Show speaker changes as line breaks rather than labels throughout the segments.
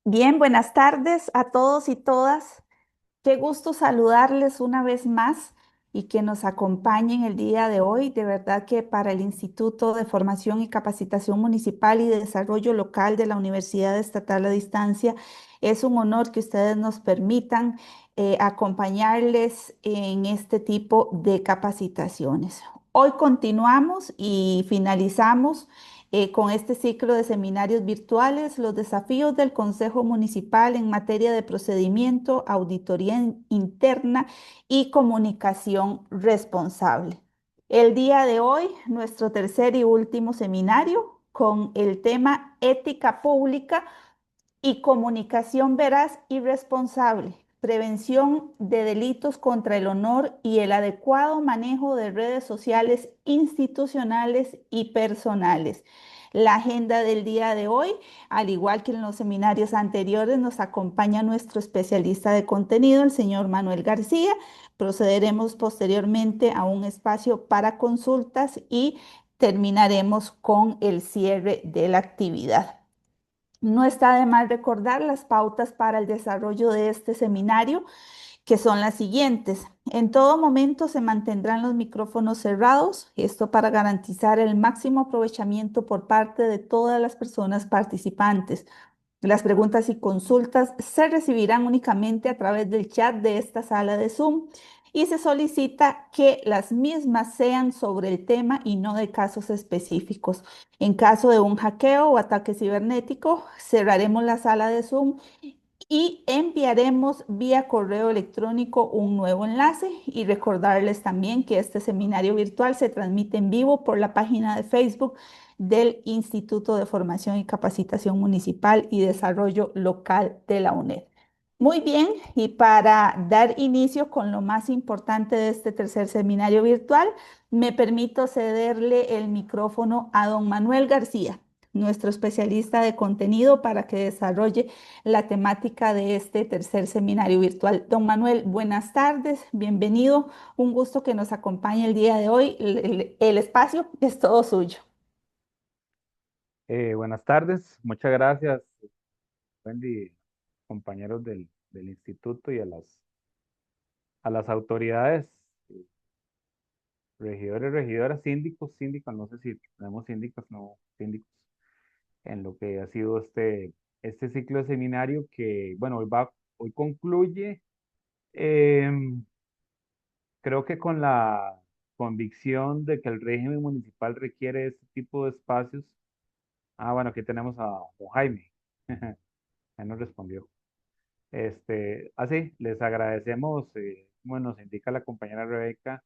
Bien, buenas tardes a todos y todas. Qué gusto saludarles una vez más y que nos acompañen el día de hoy. De verdad que para el Instituto de Formación y Capacitación Municipal y de Desarrollo Local de la Universidad Estatal a Distancia es un honor que ustedes nos permitan acompañarles en este tipo de capacitaciones. Hoy continuamos y finalizamos con este ciclo de seminarios virtuales, los desafíos del Consejo Municipal en materia de procedimiento, auditoría interna y comunicación responsable. El día de hoy, nuestro tercer y último seminario con el tema ética pública y comunicación veraz y responsable, prevención de delitos contra el honor y el adecuado manejo de redes sociales institucionales y personales. La agenda del día de hoy, al igual que en los seminarios anteriores, nos acompaña nuestro especialista de contenido, el señor Manuel García. Procederemos posteriormente a un espacio para consultas y terminaremos con el cierre de la actividad. No está de más recordar las pautas para el desarrollo de este seminario, que son las siguientes. En todo momento se mantendrán los micrófonos cerrados, esto para garantizar el máximo aprovechamiento por parte de todas las personas participantes. Las preguntas y consultas se recibirán únicamente a través del chat de esta sala de Zoom y se solicita que las mismas sean sobre el tema y no de casos específicos. En caso de un hackeo o ataque cibernético, cerraremos la sala de Zoom y enviaremos vía correo electrónico un nuevo enlace y recordarles también que este seminario virtual se transmite en vivo por la página de Facebook del Instituto de Formación y Capacitación Municipal y Desarrollo Local de la UNED. Muy bien, y para dar inicio con lo más importante de este tercer seminario virtual, me permito cederle el micrófono a don Manuel García, nuestro especialista de contenido, para que desarrolle la temática de este tercer seminario virtual. Don Manuel, buenas tardes, bienvenido. Un gusto que nos acompañe el día de hoy. El espacio es todo suyo.
Buenas tardes, muchas gracias, Wendy, compañeros del instituto y a las autoridades, regidores, regidoras, síndicos, síndicas, no sé si tenemos síndicos, no síndicos, en lo que ha sido este ciclo de seminario que, bueno, hoy concluye, em, creo que con la convicción de que el régimen municipal requiere este tipo de espacios. Bueno, aquí tenemos a don Jaime, ya nos respondió. Así, les agradecemos, bueno, nos indica la compañera Rebeca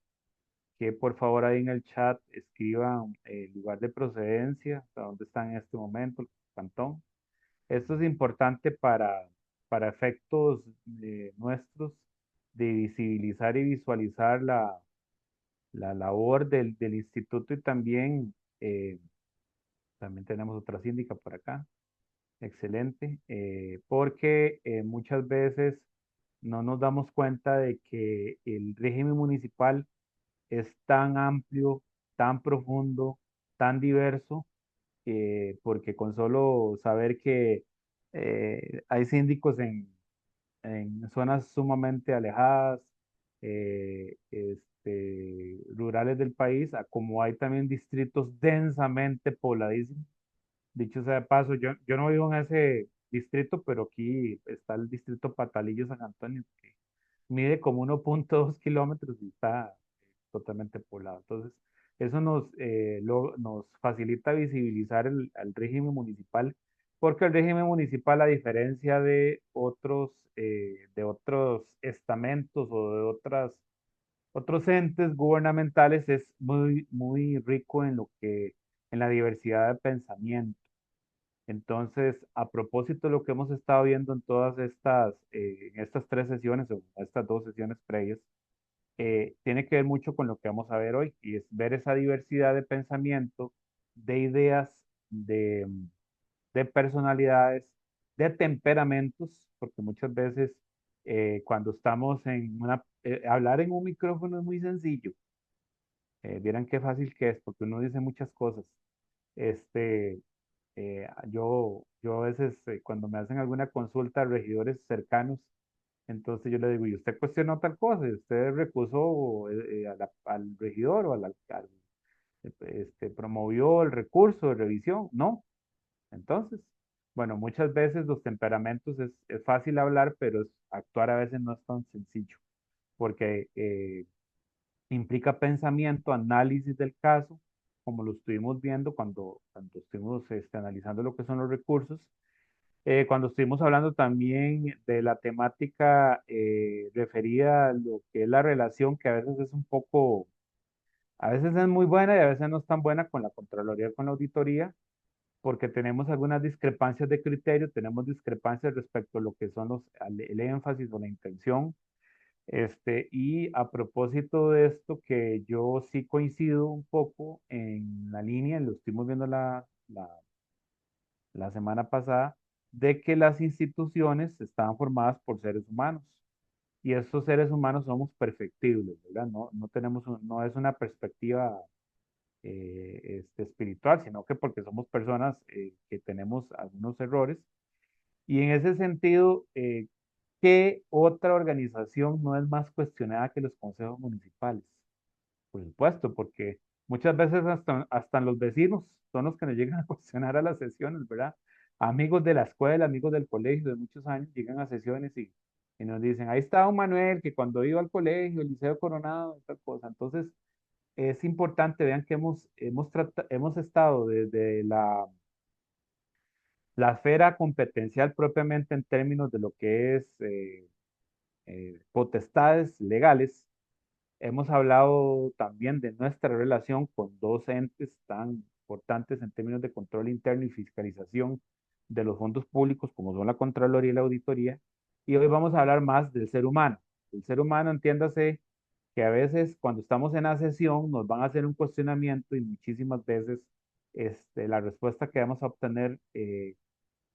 que por favor ahí en el chat escriban el lugar de procedencia, o sea, dónde están en este momento, el cantón. Esto es importante para efectos nuestros de visibilizar y visualizar la labor del instituto y también tenemos otra síndica por acá. Excelente, porque muchas veces no nos damos cuenta de que el régimen municipal es tan amplio, tan profundo, tan diverso, porque con solo saber que hay síndicos en zonas sumamente alejadas, rurales del país, como hay también distritos densamente pobladísimos. Dicho sea de paso, yo no vivo en ese distrito, pero aquí está el distrito Patalillo San Antonio, que mide como 1,2 kilómetros y está totalmente poblado. Entonces, eso nos facilita visibilizar al régimen municipal, porque el régimen municipal, a diferencia de otros estamentos o de otros entes gubernamentales, es muy, muy rico en la diversidad de pensamiento. Entonces, a propósito de lo que hemos estado viendo en en estas tres sesiones o estas dos sesiones previas, tiene que ver mucho con lo que vamos a ver hoy, y es ver esa diversidad de pensamiento, de ideas, de, de personalidades, de temperamentos, porque muchas veces cuando estamos hablar en un micrófono es muy sencillo. Vieran qué fácil que es, porque uno dice muchas cosas. Este, Yo a veces cuando me hacen alguna consulta a regidores cercanos, entonces yo le digo, ¿y usted cuestionó tal cosa? ¿Y usted recusó al regidor o promovió el recurso de revisión? No. Entonces, bueno, muchas veces los temperamentos es fácil hablar, pero actuar a veces no es tan sencillo, porque implica pensamiento, análisis del caso, como lo estuvimos viendo cuando estuvimos analizando lo que son los recursos. Cuando estuvimos hablando también de la temática referida a lo que es la relación, que a veces es un poco, a veces es muy buena y a veces no es tan buena con la Contraloría, con la auditoría, porque tenemos algunas discrepancias de criterio, tenemos discrepancias respecto a lo que son el énfasis o la intención. Y a propósito de esto, que yo sí coincido un poco en la línea, lo estuvimos viendo la semana pasada, de que las instituciones están formadas por seres humanos y estos seres humanos somos perfectibles, ¿verdad? No tenemos, no es una perspectiva espiritual, sino que porque somos personas que tenemos algunos errores. Y en ese sentido, ¿qué otra organización no es más cuestionada que los consejos municipales? Por supuesto, porque muchas veces hasta los vecinos son los que nos llegan a cuestionar a las sesiones, ¿verdad? Amigos de la escuela, amigos del colegio de muchos años llegan a sesiones y nos dicen, ahí está don Manuel, que cuando iba al colegio, el Liceo Coronado, tal cosa. Entonces, es importante, vean que hemos estado desde la esfera competencial propiamente en términos de lo que es potestades legales. Hemos hablado también de nuestra relación con dos entes tan importantes en términos de control interno y fiscalización de los fondos públicos, como son la Contraloría y la Auditoría. Y hoy vamos a hablar más del ser humano. El ser humano, entiéndase que a veces cuando estamos en la sesión nos van a hacer un cuestionamiento y muchísimas veces la respuesta que vamos a obtener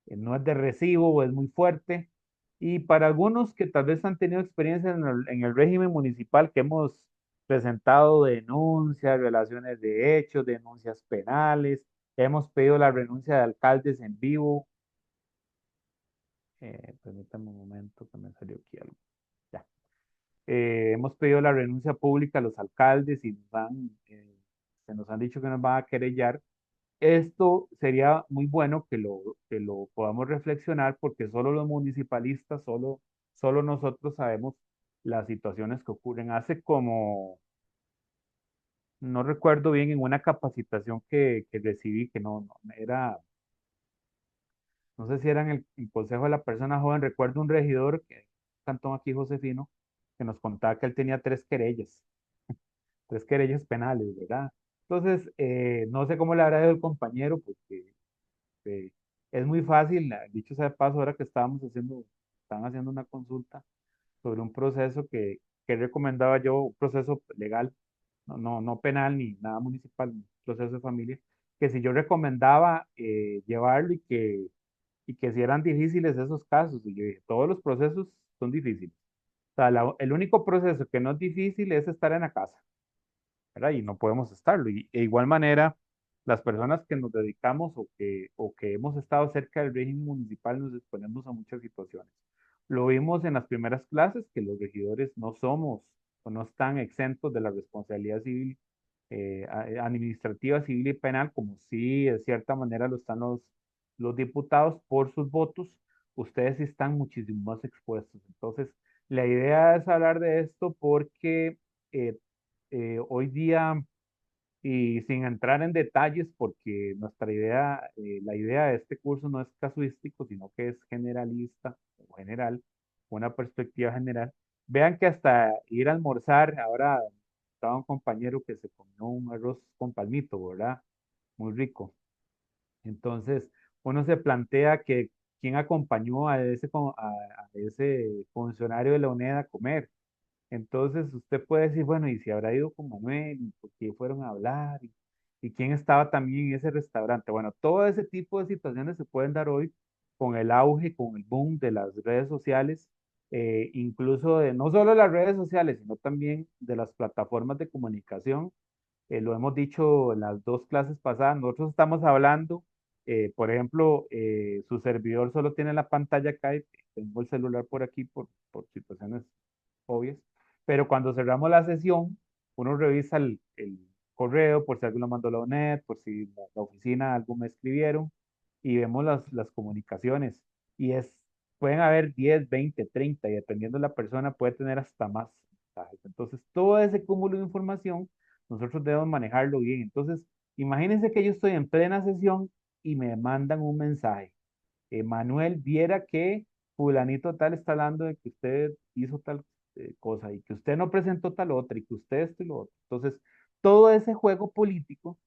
no es de recibo o es muy fuerte. Y para algunos que tal vez han tenido experiencia en el régimen municipal, que hemos presentado denuncias, relaciones de hechos, denuncias penales, hemos pedido la renuncia de alcaldes en vivo. Permítame un momento que me salió aquí algo. Ya. Hemos pedido la renuncia pública a los alcaldes y se nos han dicho que nos van a querellar. Esto sería muy bueno que lo podamos reflexionar porque solo los municipalistas, solo nosotros sabemos las situaciones que ocurren. Hace como, no recuerdo bien, en una capacitación que recibí, que no era, no sé si era en el Consejo de la Persona Joven, recuerdo un regidor, que cantón aquí Josefino, que nos contaba que él tenía tres querellas penales, ¿verdad? Entonces, no sé cómo le habrá ido el compañero, porque es muy fácil, dicho sea de paso, ahora que estaban haciendo una consulta sobre un proceso que recomendaba yo, un proceso legal, no penal ni nada municipal, un proceso de familia, que si yo recomendaba llevarlo y que si eran difíciles esos casos, y yo dije, todos los procesos son difíciles. O sea, el único proceso que no es difícil es estar en la casa, ¿verdad? Y no podemos estarlo. Y de igual manera, las personas que nos dedicamos o que hemos estado cerca del régimen municipal nos exponemos a muchas situaciones. Lo vimos en las primeras clases, que los regidores no somos o no están exentos de la responsabilidad civil, administrativa, civil y penal, como sí de cierta manera lo están los diputados por sus votos. Ustedes sí están muchísimo más expuestos. Entonces, la idea es hablar de esto porque eh, hoy día, y sin entrar en detalles, porque nuestra idea, la idea de este curso no es casuístico, sino que es generalista o general, una perspectiva general. Vean que hasta ir a almorzar, ahora estaba un compañero que se comió un arroz con palmito, ¿verdad? Muy rico. Entonces, uno se plantea que quién acompañó a ese funcionario de la UNED a comer. Entonces usted puede decir, bueno, ¿y si habrá ido con Manuel? ¿Y por qué fueron a hablar? Y quién estaba también en ese restaurante? Bueno, todo ese tipo de situaciones se pueden dar hoy con el auge, con el boom de las redes sociales, incluso de no solo las redes sociales, sino también de las plataformas de comunicación. Lo hemos dicho en las dos clases pasadas, nosotros estamos hablando Por ejemplo, su servidor solo tiene la pantalla acá y tengo el celular por aquí por situaciones obvias, pero cuando cerramos la sesión, uno revisa el correo por si alguien lo mandó a la ONET, por si la oficina algo me escribieron y vemos las comunicaciones y pueden haber 10, 20, 30 y dependiendo de la persona puede tener hasta más mensajes. Entonces, todo ese cúmulo de información nosotros debemos manejarlo bien. Entonces, imagínense que yo estoy en plena sesión y me mandan un mensaje. Manuel, viera que fulanito tal está hablando de que usted hizo tal cosa y que usted no presentó tal otra y que usted esto y lo otro. Entonces, todo ese juego político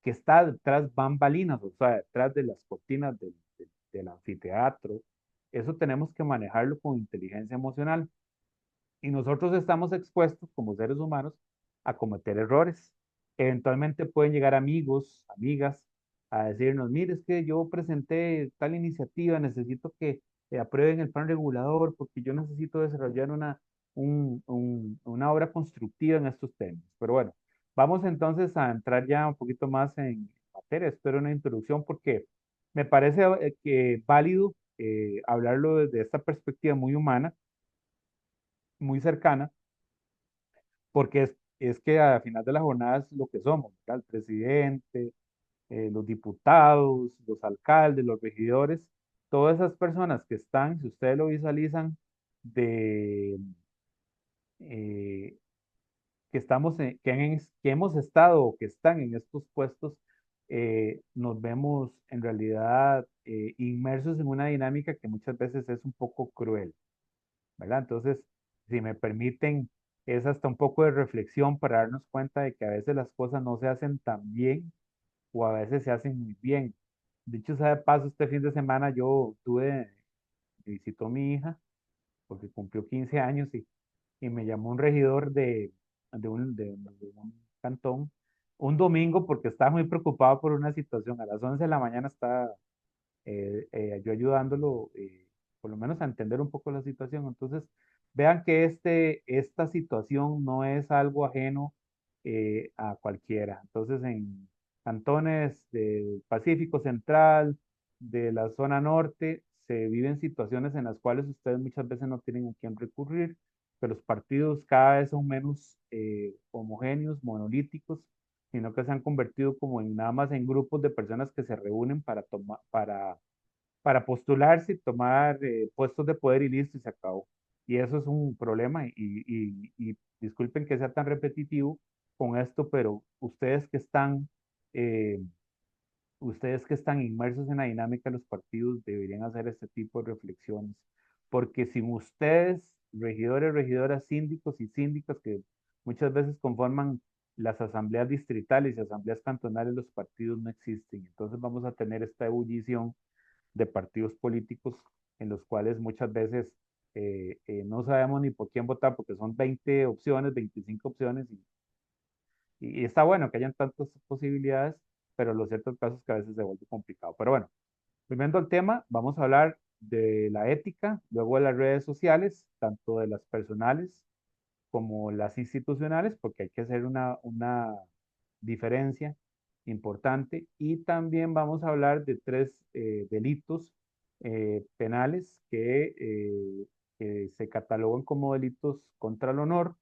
que está detrás bambalinas, o sea, detrás de las cortinas del anfiteatro, eso tenemos que manejarlo con inteligencia emocional. Y nosotros estamos expuestos como seres humanos a cometer errores. Eventualmente pueden llegar amigos, amigas, a decirnos, mire, es que yo presenté tal iniciativa, necesito que aprueben el plan regulador porque yo necesito desarrollar una obra constructiva en estos temas. Pero bueno, vamos entonces a entrar ya un poquito más en materia. Esto era una introducción porque me parece que válido hablarlo desde esta perspectiva muy humana, muy cercana porque es que al final de la jornada es lo que somos, ¿verdad? El presidente, los diputados, los alcaldes, los regidores, todas esas personas que están, si ustedes lo visualizan, de eh, que estamos que hemos estado o que están en estos puestos, nos vemos en realidad inmersos en una dinámica que muchas veces es un poco cruel. ¿Verdad? Entonces, si me permiten, es hasta un poco de reflexión para darnos cuenta de que a veces las cosas no se hacen tan bien o a veces se hacen muy bien. Dicho sea de paso, este fin de semana me visitó mi hija porque cumplió 15 años y me llamó un regidor de un cantón un domingo porque estaba muy preocupado por una situación. A las 11 de la mañana estaba yo ayudándolo, por lo menos a entender un poco la situación. Entonces, vean que esta situación no es algo ajeno a cualquiera. Entonces, en cantones del Pacífico Central, de la zona norte, se viven situaciones en las cuales ustedes muchas veces no tienen a quién recurrir, pero los partidos cada vez son menos homogéneos, monolíticos, sino que se han convertido como en nada más en grupos de personas que se reúnen para postularse y tomar puestos de poder y listo, y se acabó. Y eso es un problema y disculpen que sea tan repetitivo con esto, pero eh, ustedes que están inmersos en la dinámica de los partidos deberían hacer este tipo de reflexiones, porque sin ustedes, regidores, regidoras, síndicos y síndicas que muchas veces conforman las asambleas distritales y asambleas cantonales, los partidos no existen. Entonces vamos a tener esta ebullición de partidos políticos en los cuales muchas veces no sabemos ni por quién votar porque son 20 opciones, 25 opciones y está bueno que hayan tantas posibilidades, pero lo cierto es que a veces se vuelve complicado. Pero bueno, volviendo al tema, vamos a hablar de la ética, luego de las redes sociales, tanto de las personales como las institucionales, porque hay que hacer una diferencia importante. Y también vamos a hablar de tres delitos penales que se catalogan como delitos contra el honor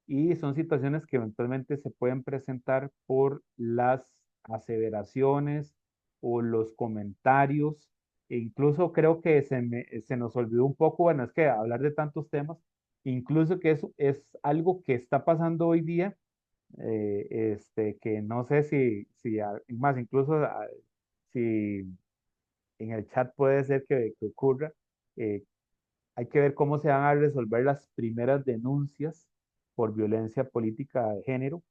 y son situaciones que eventualmente se pueden presentar por las aseveraciones o los comentarios. E incluso creo que se nos olvidó un poco, bueno, es que hablar de tantos temas, incluso que eso es algo que está pasando hoy día, que no sé más incluso si en el chat puede ser que ocurra, eh, hay que ver cómo se van a resolver las primeras denuncias por violencia política de género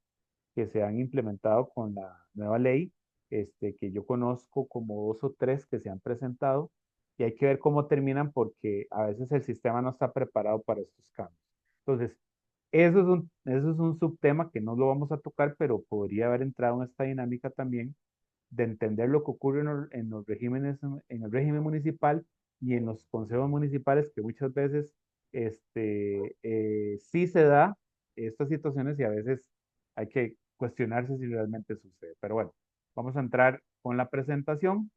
que se han implementado con la nueva ley, que yo conozco como dos o tres que se han presentado, y hay que ver cómo terminan porque a veces el sistema no está preparado para estos cambios. Entonces, eso es un subtema que no lo vamos a tocar, pero podría haber entrado en esta dinámica también de entender lo que ocurre en los regímenes, en el régimen municipal y en los consejos municipales, que muchas veces sí se da estas situaciones y a veces hay que cuestionarse si realmente sucede. Pero bueno, vamos a entrar con la presentación.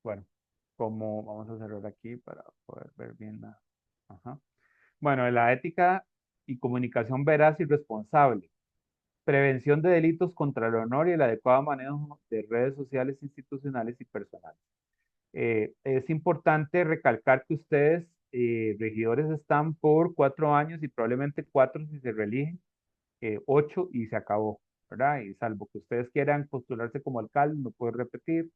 Bueno, como vamos a cerrar aquí para poder ver bien la... Ajá. Bueno, la ética y comunicación veraz y responsable. Prevención de delitos contra el honor y el adecuado manejo de redes sociales, institucionales y personales. Es importante recalcar que ustedes, regidores, están por 4 años y probablemente cuatro si se reeligen, 8 y se acabó, ¿verdad? Y salvo que ustedes quieran postularse como alcalde, no puedo repetir,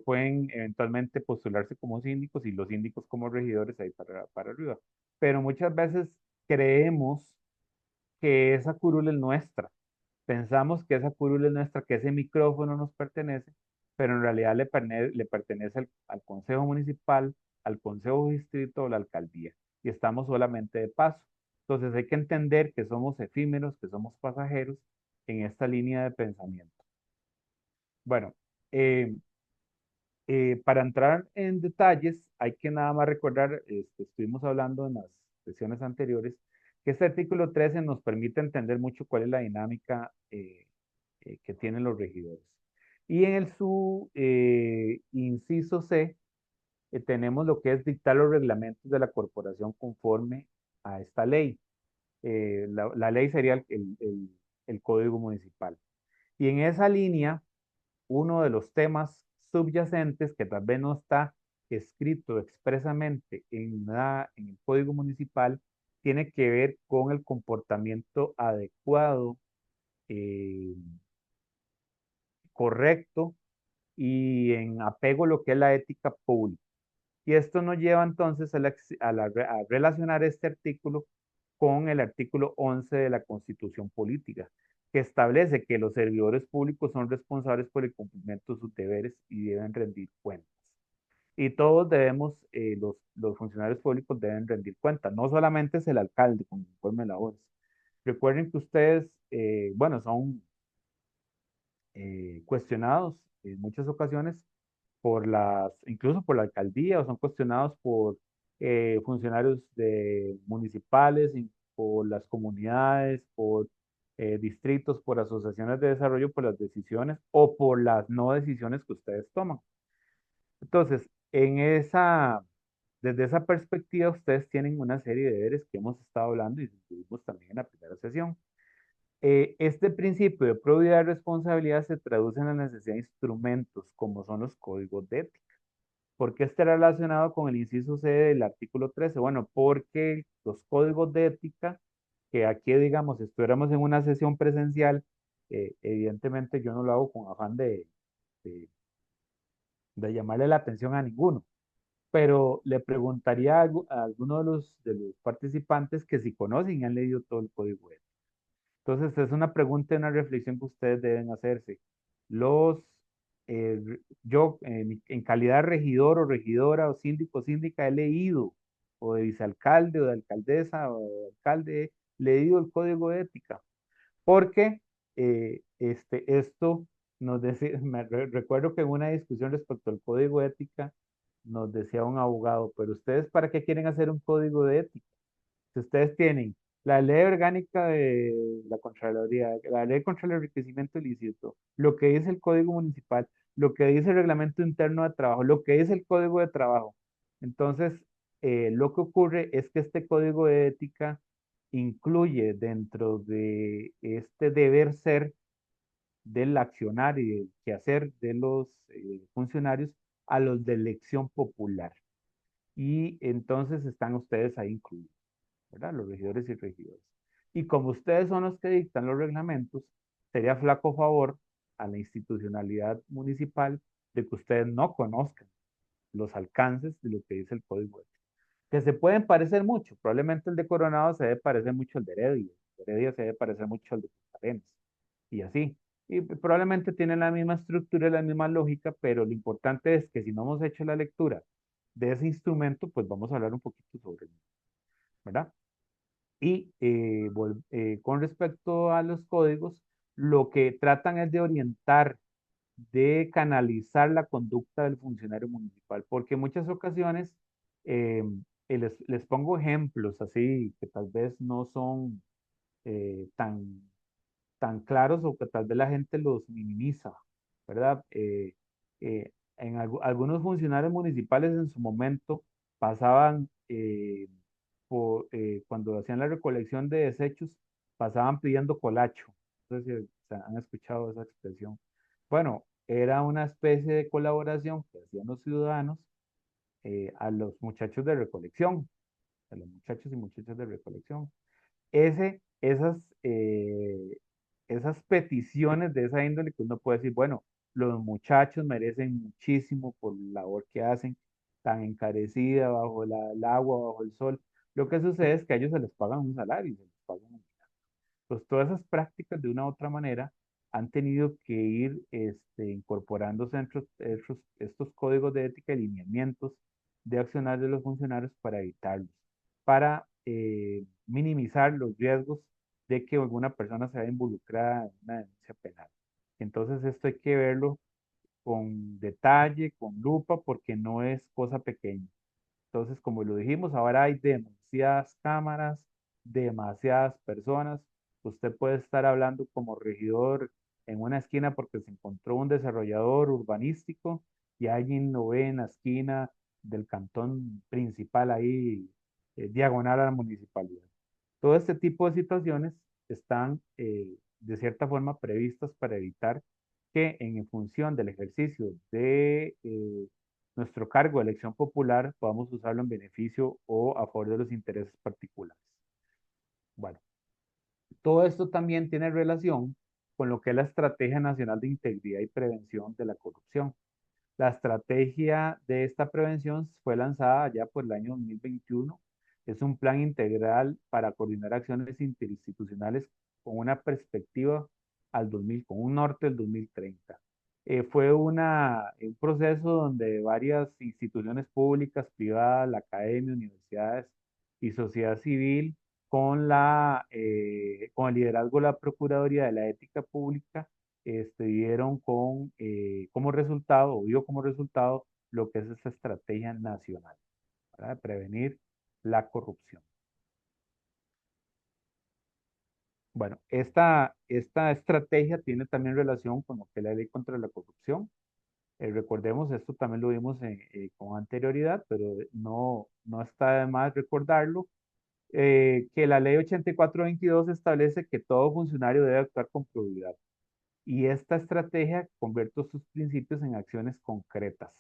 pueden eventualmente postularse como síndicos y los síndicos como regidores ahí para arriba. Pero muchas veces creemos que esa curul es nuestra. Pensamos que esa curul es nuestra, que ese micrófono nos pertenece, pero en realidad le pertenece al Consejo Municipal, al Consejo Distrito o la alcaldía. Y estamos solamente de paso. Entonces hay que entender que somos efímeros, que somos pasajeros en esta línea de pensamiento. Bueno, eh, para entrar en detalles, hay que nada más recordar, estuvimos hablando en las sesiones anteriores, que este artículo 13 nos permite entender mucho cuál es la dinámica que tienen los regidores. Y en su inciso C, tenemos lo que es dictar los reglamentos de la corporación conforme a esta ley. La ley sería el Código Municipal. Y en esa línea, uno de los temas subyacentes que tal vez no está escrito expresamente en el Código Municipal tiene que ver con el comportamiento adecuado, eh, correcto y en apego a lo que es la ética pública. Y esto nos lleva entonces a relacionar este artículo con el artículo 11 de la Constitución Política, que establece que los servidores públicos son responsables por el cumplimiento de sus deberes y deben rendir cuentas. Y todos debemos, los funcionarios públicos deben rendir cuentas, no solamente es el alcalde con el informe de labores. Recuerden que ustedes, bueno, son cuestionados en muchas ocasiones incluso por la alcaldía, o son cuestionados por funcionarios municipales, y por las comunidades, por distritos, por asociaciones de desarrollo, por las decisiones o por las no decisiones que ustedes toman. Entonces, desde esa perspectiva, ustedes tienen una serie de deberes que hemos estado hablando y tuvimos también en la primera sesión. Este principio de probidad y responsabilidad se traduce en la necesidad de instrumentos como son los códigos de ética. ¿Por qué está relacionado con el inciso C del artículo 13? Bueno, porque los códigos de ética, que aquí, digamos, si estuviéramos en una sesión presencial, evidentemente yo no lo hago con afán de, de llamarle la atención a ninguno, pero le preguntaría a alguno de los participantes que si conocen y han leído todo el código ético. Entonces, es una pregunta y una reflexión que ustedes deben hacerse. Yo, en calidad de regidor o regidora o síndico o síndica, he leído, o de vicealcalde o de alcaldesa o de alcalde, he leído el código de ética, porque esto nos decía, recuerdo que en una discusión respecto al código de ética, nos decía un abogado, pero ustedes, ¿para qué quieren hacer un código de ética? Si ustedes tienen la ley orgánica de la Contraloría, la ley contra el enriquecimiento ilícito, lo que dice el Código Municipal, lo que dice el Reglamento Interno de Trabajo, lo que dice el Código de Trabajo. Entonces, lo que ocurre es que este código de ética incluye dentro de este deber ser del accionar y del quehacer de los funcionarios a los de elección popular. Y entonces están ustedes ahí incluidos, ¿verdad? Los regidores y regidores. Y como ustedes son los que dictan los reglamentos, sería flaco favor a la institucionalidad municipal de que ustedes no conozcan los alcances de lo que dice el código ético. Que se pueden parecer mucho. Probablemente el de Coronado se debe parecer mucho al de Heredia. El de Heredia se debe parecer mucho al de Punta Arenas. Y así. Y probablemente tienen la misma estructura y la misma lógica, pero lo importante es que si no hemos hecho la lectura de ese instrumento, pues vamos a hablar un poquito sobre él, ¿verdad? Y con respecto a los códigos, lo que tratan es de orientar, de canalizar la conducta del funcionario municipal, porque en muchas ocasiones, eh, les pongo ejemplos así que tal vez no son tan claros o que tal vez la gente los minimiza, ¿verdad? Algunos funcionarios municipales en su momento pasaban, cuando hacían la recolección de desechos, pasaban pidiendo colacho. No sé si han escuchado esa expresión. Bueno, era una especie de colaboración que hacían los ciudadanos a los muchachos de recolección, a los muchachos y muchachas de recolección. Ese, esas, esas peticiones de esa índole que uno puede decir, bueno, los muchachos merecen muchísimo por la labor que hacen, tan encarecida bajo el agua, bajo el sol. Lo que sucede es que a ellos se les pagan un salario, se les pagan pues todas esas prácticas de una u otra manera han tenido que ir incorporándose dentro de estos códigos de ética y lineamientos de accionar de los funcionarios para evitarlos, para minimizar los riesgos de que alguna persona se vea involucrada en una denuncia penal. Entonces esto hay que verlo con detalle, con lupa, porque no es cosa pequeña. Entonces, como lo dijimos, ahora hay demasiadas cámaras, demasiadas personas. Usted puede estar hablando como regidor en una esquina porque se encontró un desarrollador urbanístico y alguien lo ve en la esquina del cantón principal ahí, diagonal a la municipalidad. Todo este tipo de situaciones están de cierta forma previstas para evitar que en función del ejercicio de nuestro cargo de elección popular podamos usarlo en beneficio o a favor de los intereses particulares. Bueno, todo esto también tiene relación con lo que es la Estrategia Nacional de Integridad y Prevención de la Corrupción. La estrategia de esta prevención fue lanzada ya por el año 2021. Es un plan integral para coordinar acciones interinstitucionales con una perspectiva al 2000, con un norte del 2030. Fue un proceso donde varias instituciones públicas, privadas, la academia, universidades y sociedad civil, con el liderazgo de la Procuraduría de la Ética Pública, dieron como resultado, o dio como resultado, lo que es esta estrategia nacional para prevenir la corrupción. Bueno, esta estrategia tiene también relación con lo que es la ley contra la corrupción. Recordemos, esto también lo vimos con anterioridad, pero no está de más recordarlo, que la ley 84/22 establece que todo funcionario debe actuar con probidad. Y esta estrategia convierte sus principios en acciones concretas,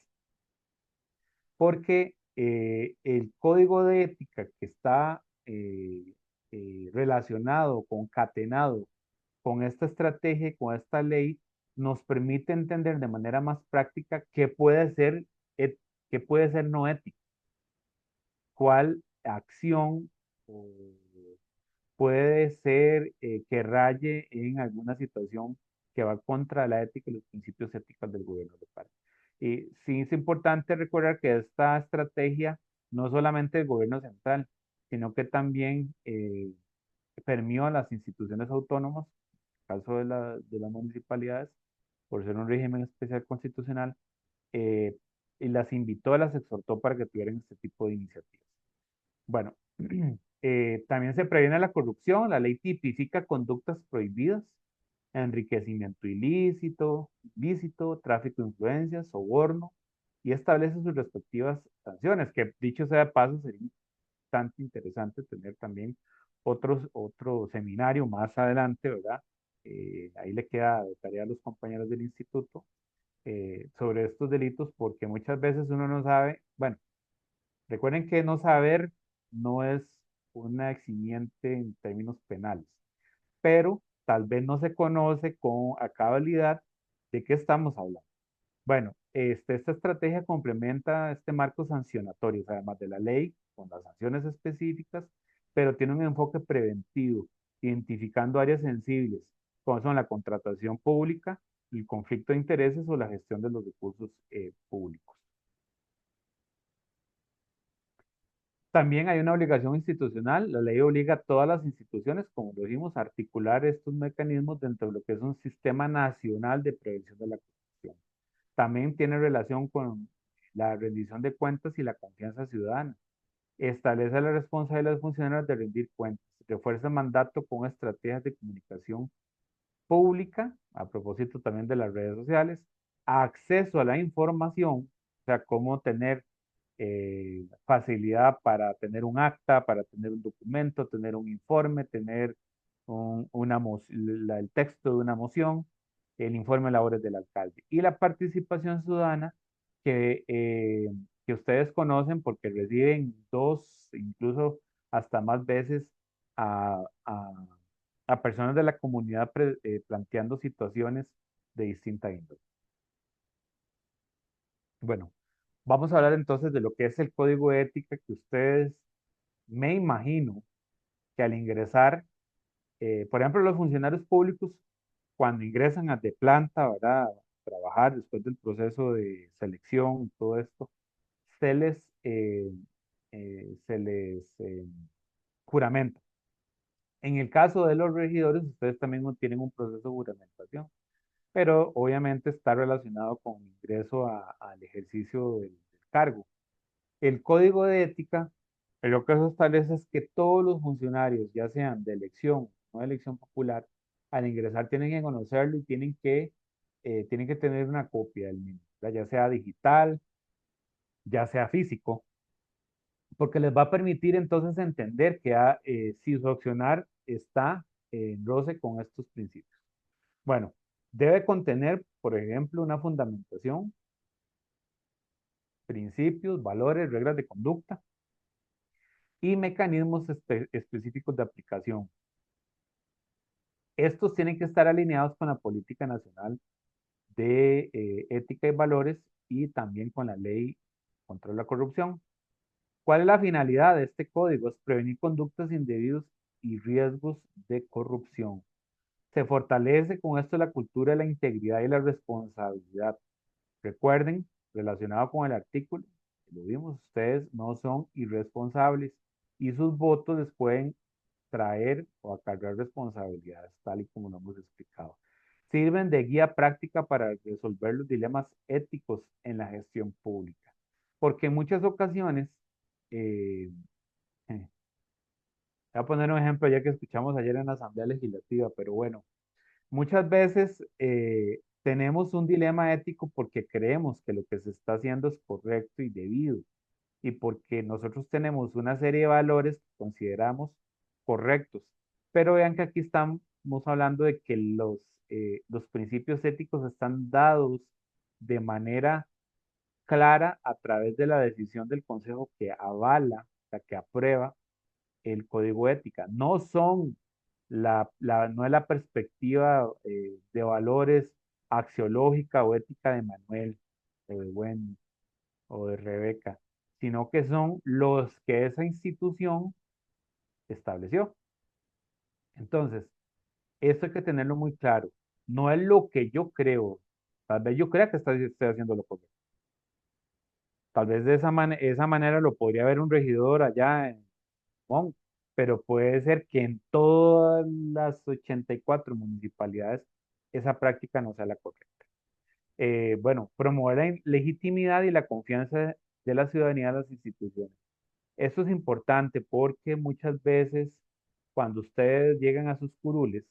porque el código de ética que está relacionado, concatenado con esta estrategia y con esta ley, nos permite entender de manera más práctica et- qué puede ser no ético, cuál acción puede ser que raye en alguna situación que va contra la ética y los principios éticos del gobierno local. Y sí es importante recordar que esta estrategia no solamente el gobierno central, sino que también permeó a las instituciones autónomas, en el caso de las municipalidades, por ser un régimen especial constitucional, eh, y las invitó, las exhortó para que tuvieran este tipo de iniciativas. Bueno, también se previene la corrupción. La ley tipifica conductas prohibidas, enriquecimiento ilícito, tráfico de influencias, soborno, y establece sus respectivas sanciones, que dicho sea de paso, sería bastante interesante tener también otro seminario más adelante, ¿verdad? Ahí le queda de tarea a los compañeros del instituto sobre estos delitos, porque muchas veces uno no sabe, bueno, recuerden que no saber no es una eximiente en términos penales, pero tal vez no se conoce con a cabalidad de qué estamos hablando. Bueno, esta estrategia complementa este marco sancionatorio, o sea, además de la ley, con las sanciones específicas, pero tiene un enfoque preventivo, identificando áreas sensibles, como son la contratación pública, el conflicto de intereses o la gestión de los recursos públicos. También hay una obligación institucional. La ley obliga a todas las instituciones, como lo dijimos, a articular estos mecanismos dentro de lo que es un sistema nacional de prevención de la corrupción. También tiene relación con la rendición de cuentas y la confianza ciudadana. Establece la responsabilidad de los funcionarios de rendir cuentas. Refuerza el mandato con estrategias de comunicación pública, a propósito también de las redes sociales, acceso a la información, o sea, cómo tener facilidad para tener un acta, para tener un documento, tener un informe, tener el texto de una moción, el informe de labores del alcalde. Y la participación ciudadana que ustedes conocen porque reciben dos, incluso hasta más veces a, a- a personas de la comunidad planteando situaciones de distinta índole. Bueno, vamos a hablar entonces de lo que es el código de ética que ustedes, me imagino, que al ingresar, por ejemplo, los funcionarios públicos, cuando ingresan a de planta, ¿verdad? A trabajar después del proceso de selección y todo esto, se les, eh, se les juramenta. En el caso de los regidores, ustedes también tienen un proceso de juramentación, pero obviamente está relacionado con ingreso al ejercicio del cargo. El código de ética, lo que eso establece es que todos los funcionarios, ya sean de elección o de elección popular, al ingresar tienen que conocerlo y tienen que tener una copia del mismo, ¿verdad? Ya sea digital, ya sea físico, porque les va a permitir entonces entender que si su accionar está en roce con estos principios. Bueno, debe contener, por ejemplo, una fundamentación, principios, valores, reglas de conducta y mecanismos específicos de aplicación. Estos tienen que estar alineados con la política nacional de ética y valores y también con la ley contra la corrupción. ¿Cuál es la finalidad de este código? Es prevenir conductas indebidas y riesgos de corrupción. Se fortalece con esto la cultura de la integridad y la responsabilidad. Recuerden, relacionado con el artículo, lo vimos, ustedes no son irresponsables y sus votos les pueden traer o acarrear responsabilidades, tal y como lo hemos explicado. Sirven de guía práctica para resolver los dilemas éticos en la gestión pública, porque en muchas ocasiones, eh, voy a poner un ejemplo ya que escuchamos ayer en la Asamblea Legislativa, pero bueno, muchas veces tenemos un dilema ético porque creemos que lo que se está haciendo es correcto y debido y porque nosotros tenemos una serie de valores que consideramos correctos. Pero vean que aquí estamos hablando de que los principios éticos están dados de manera clara a través de la decisión del Consejo que avala, la que aprueba el código de ética. No son no es la perspectiva de valores axiológica o ética de Manuel o de Wendy o de Rebeca, sino que son los que esa institución estableció. Entonces, esto hay que tenerlo muy claro. No es lo que yo creo. Tal vez yo crea que estoy haciendo lo correcto. Tal vez de esa manera lo podría ver un regidor allá en Mon, pero puede ser que en todas las 84 municipalidades esa práctica no sea la correcta. Bueno, promover la legitimidad y la confianza de la ciudadanía en las instituciones. Esto es importante porque muchas veces cuando ustedes llegan a sus curules,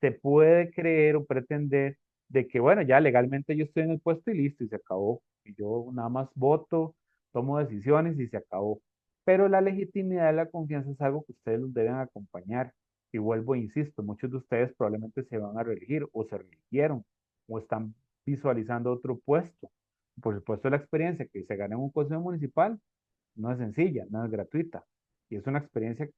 se puede creer o pretender de que, bueno, ya legalmente yo estoy en el puesto y listo, y se acabó. Y yo nada más voto, tomo decisiones y se acabó. Pero la legitimidad y la confianza es algo que ustedes los deben acompañar. Y vuelvo, e insisto, muchos de ustedes probablemente se van a reelegir o se reeligieron o están visualizando otro puesto. Por supuesto, la experiencia que se gana en un consejo municipal no es sencilla, no es gratuita. Y es una experiencia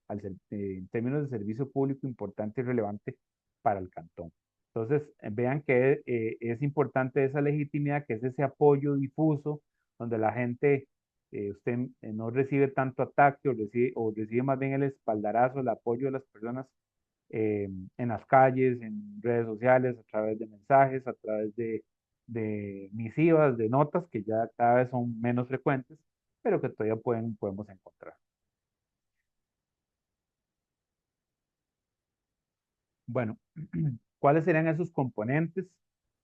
en términos de servicio público importante y relevante para el cantón. Entonces, vean que es importante esa legitimidad, que es ese apoyo difuso, donde la gente, usted no recibe tanto ataque o recibe más bien el espaldarazo, el apoyo de las personas en las calles, en redes sociales, a través de mensajes, a través de misivas, de notas, que ya cada vez son menos frecuentes, pero que todavía podemos encontrar. Bueno, ¿cuáles serían esos componentes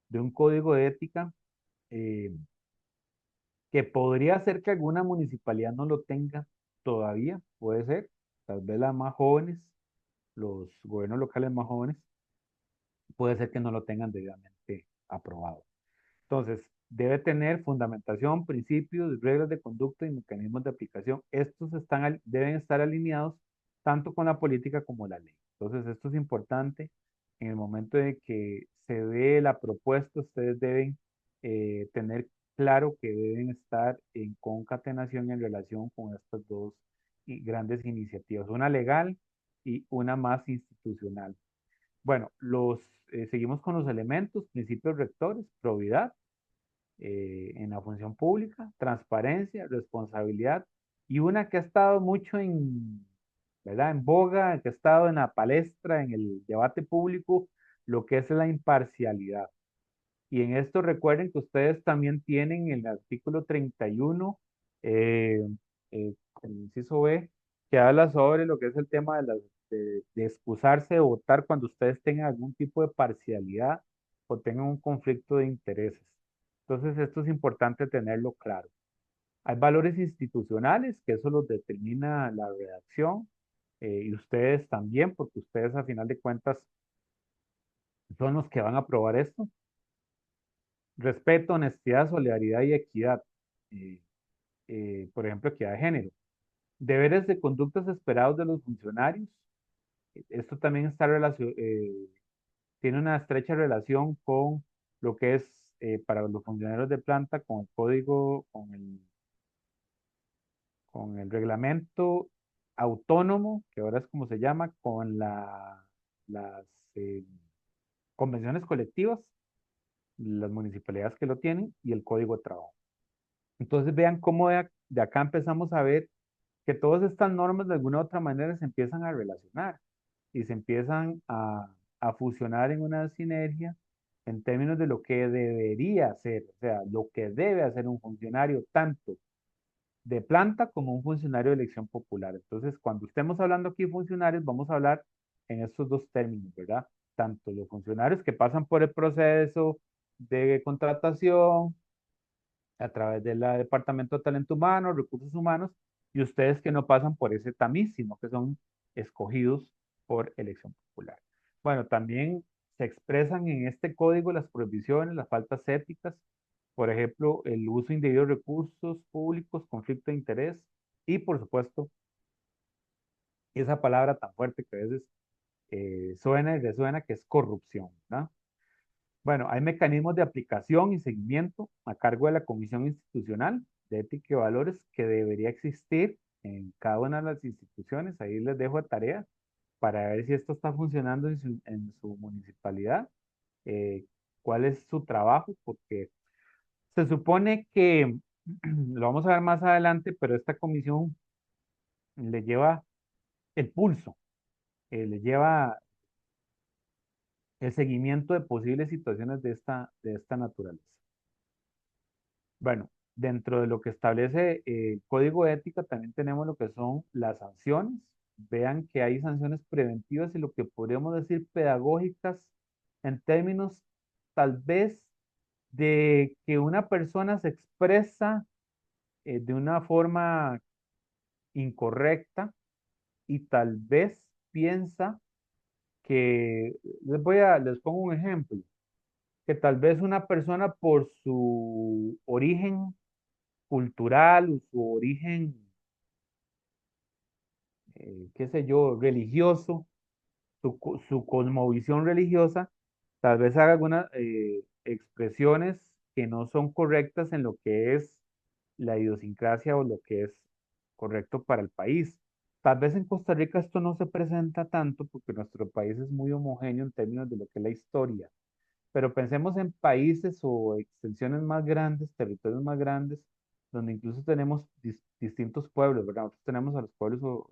de un código de ética eh, que podría ser que alguna municipalidad no lo tenga todavía? Puede ser, tal vez las más jóvenes, los gobiernos locales más jóvenes, puede ser que no lo tengan debidamente aprobado. Entonces, debe tener fundamentación, principios, reglas de conducta y mecanismos de aplicación. Estos deben estar alineados tanto con la política como la ley. Entonces, esto es importante. En el momento de que se dé la propuesta, ustedes deben tener claro que deben estar en concatenación en relación con estas dos grandes iniciativas, una legal y una más institucional. Bueno, seguimos con los elementos, principios rectores, probidad en la función pública, transparencia, responsabilidad y una que ha estado mucho ¿verdad? En boga, que ha estado en la palestra, en el debate público, lo que es la imparcialidad. Y en esto recuerden que ustedes también tienen el artículo 31, eh, el inciso B, que habla sobre lo que es el tema de excusarse de votar cuando ustedes tengan algún tipo de parcialidad o tengan un conflicto de intereses. Entonces, esto es importante tenerlo claro. Hay valores institucionales, que eso los determina la redacción, y ustedes también, porque ustedes a final de cuentas son los que van a aprobar esto. Respeto, honestidad, solidaridad y equidad. Eh, por ejemplo, equidad de género. Deberes de conductas esperados de los funcionarios. Esto también tiene una estrecha relación con lo que es para los funcionarios de planta, con el código, con el reglamento autónomo, que ahora es como se llama, con las eh, convenciones colectivas, las municipalidades que lo tienen y el código de trabajo. Entonces vean cómo de acá empezamos a ver que todas estas normas de alguna u otra manera se empiezan a relacionar y se empiezan a fusionar en una sinergia en términos de lo que debería hacer, o sea, lo que debe hacer un funcionario tanto de planta como un funcionario de elección popular. Entonces, cuando estemos hablando aquí de funcionarios, vamos a hablar en estos dos términos, ¿verdad? Tanto los funcionarios que pasan por el proceso de contratación, a través del Departamento de Talento Humano, Recursos Humanos, y ustedes que no pasan por ese tamiz, sino que son escogidos por elección popular. Bueno, también se expresan en este código las prohibiciones, las faltas éticas, por ejemplo, el uso indebido de recursos públicos, conflicto de interés y, por supuesto, esa palabra tan fuerte que a veces suena y resuena, que es corrupción, ¿verdad? Bueno, hay mecanismos de aplicación y seguimiento a cargo de la Comisión Institucional de Ética y Valores que debería existir en cada una de las instituciones. Ahí les dejo de tarea para ver si esto está funcionando en su municipalidad, eh, cuál es su trabajo, porque se supone que, lo vamos a ver más adelante, pero esta comisión le lleva el pulso, le lleva el seguimiento de posibles situaciones de esta naturaleza. Bueno, dentro de lo que establece el código de ética también tenemos lo que son las sanciones. Vean que hay sanciones preventivas y lo que podríamos decir pedagógicas en términos tal vez de que una persona se expresa de una forma incorrecta y tal vez piensa que, les pongo un ejemplo, que tal vez una persona por su origen cultural o su origen, qué sé yo, religioso, su cosmovisión religiosa, tal vez haga algunas expresiones que no son correctas en lo que es la idiosincrasia o lo que es correcto para el país. Tal vez en Costa Rica esto no se presenta tanto porque nuestro país es muy homogéneo en términos de lo que es la historia, pero pensemos en países o extensiones más grandes, territorios más grandes, donde incluso tenemos distintos pueblos, ¿verdad? Nosotros tenemos a los pueblos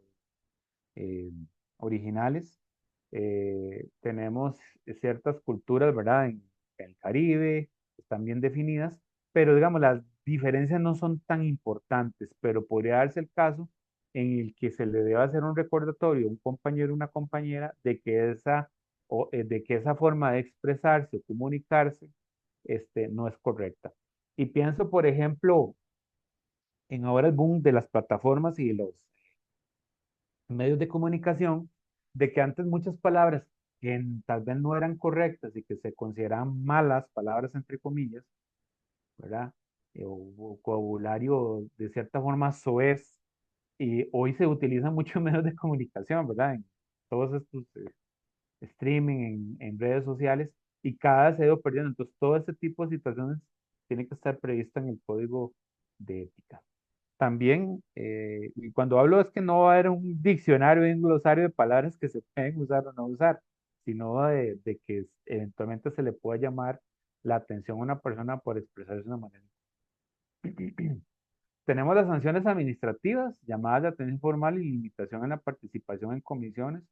eh, originales, tenemos ciertas culturas, ¿verdad? En el Caribe, están bien definidas, pero digamos, las diferencias no son tan importantes, pero podría darse el caso en el que se le deba hacer un recordatorio a un compañero o una compañera de que de que esa forma de expresarse o comunicarse no es correcta. Y pienso, por ejemplo, en ahora el boom de las plataformas y de los medios de comunicación, de que antes muchas palabras que tal vez no eran correctas y que se consideraban malas palabras, entre comillas, ¿verdad? O vocabulario de cierta forma soez, y hoy se utilizan muchos medios de comunicación, ¿verdad? En todos estos streaming, en redes sociales, y cada vez se ha ido perdiendo. Entonces, todo este tipo de situaciones tiene que estar previsto en el código de ética. También, y cuando hablo es que no va a haber un diccionario, un glosario de palabras que se pueden usar o no usar, sino de que eventualmente se le pueda llamar la atención a una persona por expresarse de una manera. Tenemos las sanciones administrativas, llamadas de atención formal y limitación en la participación en comisiones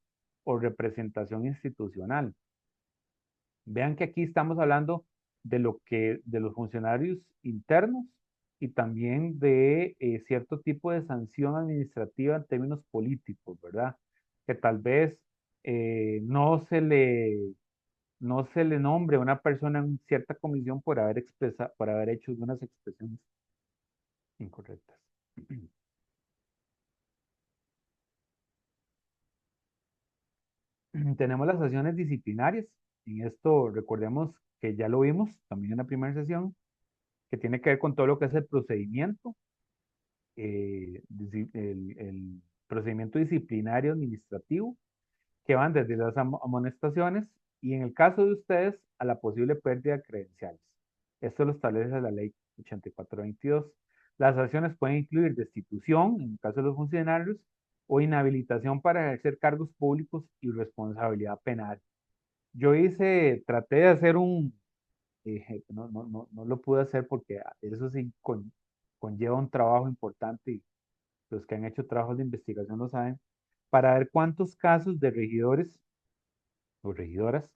o representación institucional. Vean que aquí estamos hablando de los funcionarios internos y también de cierto tipo de sanción administrativa en términos políticos, ¿verdad? Que tal vez no se le nombre a una persona en cierta comisión por haber por haber hecho algunas expresiones incorrectas. Tenemos las sanciones disciplinarias. En esto recordemos que ya lo vimos también en la primera sesión, que tiene que ver con todo lo que es el procedimiento, el procedimiento disciplinario administrativo, que van desde las amonestaciones y en el caso de ustedes a la posible pérdida de credenciales. Esto lo establece la ley 8422. Las sanciones pueden incluir destitución en el caso de los funcionarios o inhabilitación para ejercer cargos públicos y responsabilidad penal. Traté de hacer no lo pude hacer porque eso sí conlleva un trabajo importante y los que han hecho trabajos de investigación lo saben, para ver cuántos casos de regidores o regidoras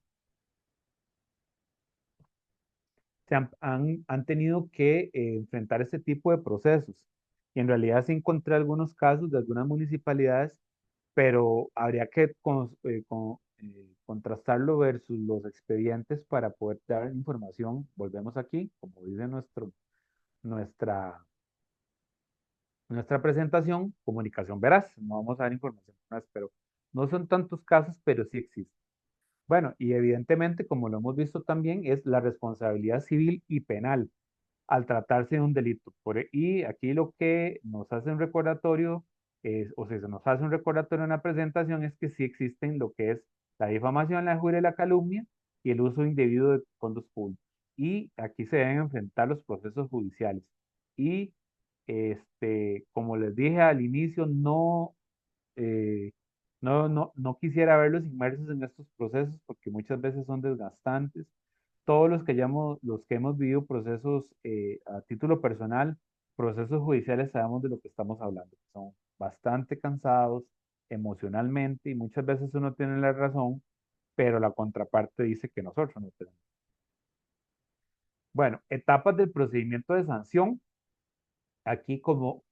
han tenido que enfrentar este tipo de procesos. Y en realidad sí encontré algunos casos de algunas municipalidades, pero habría que contrastarlo versus los expedientes para poder dar información. Volvemos aquí, como dice nuestra, nuestra presentación, comunicación veraz. No vamos a dar información más, pero no son tantos casos, pero sí existen. Bueno, y evidentemente, como lo hemos visto también, es la responsabilidad civil y penal al tratarse de un delito. Y aquí lo que nos hace un recordatorio, o si se nos hace un recordatorio en la presentación, es que sí existen lo que es la difamación, la injuria y la calumnia y el uso indebido de fondos públicos. Y aquí se deben enfrentar los procesos judiciales. Y como les dije al inicio, eh, no quisiera verlos inmersos en estos procesos porque muchas veces son desgastantes. Todos los que hemos vivido procesos a título personal, procesos judiciales, sabemos de lo que estamos hablando. Son bastante cansados emocionalmente y muchas veces uno tiene la razón, pero la contraparte dice que nosotros no tenemos. Bueno, etapas del procedimiento de sanción. Aquí como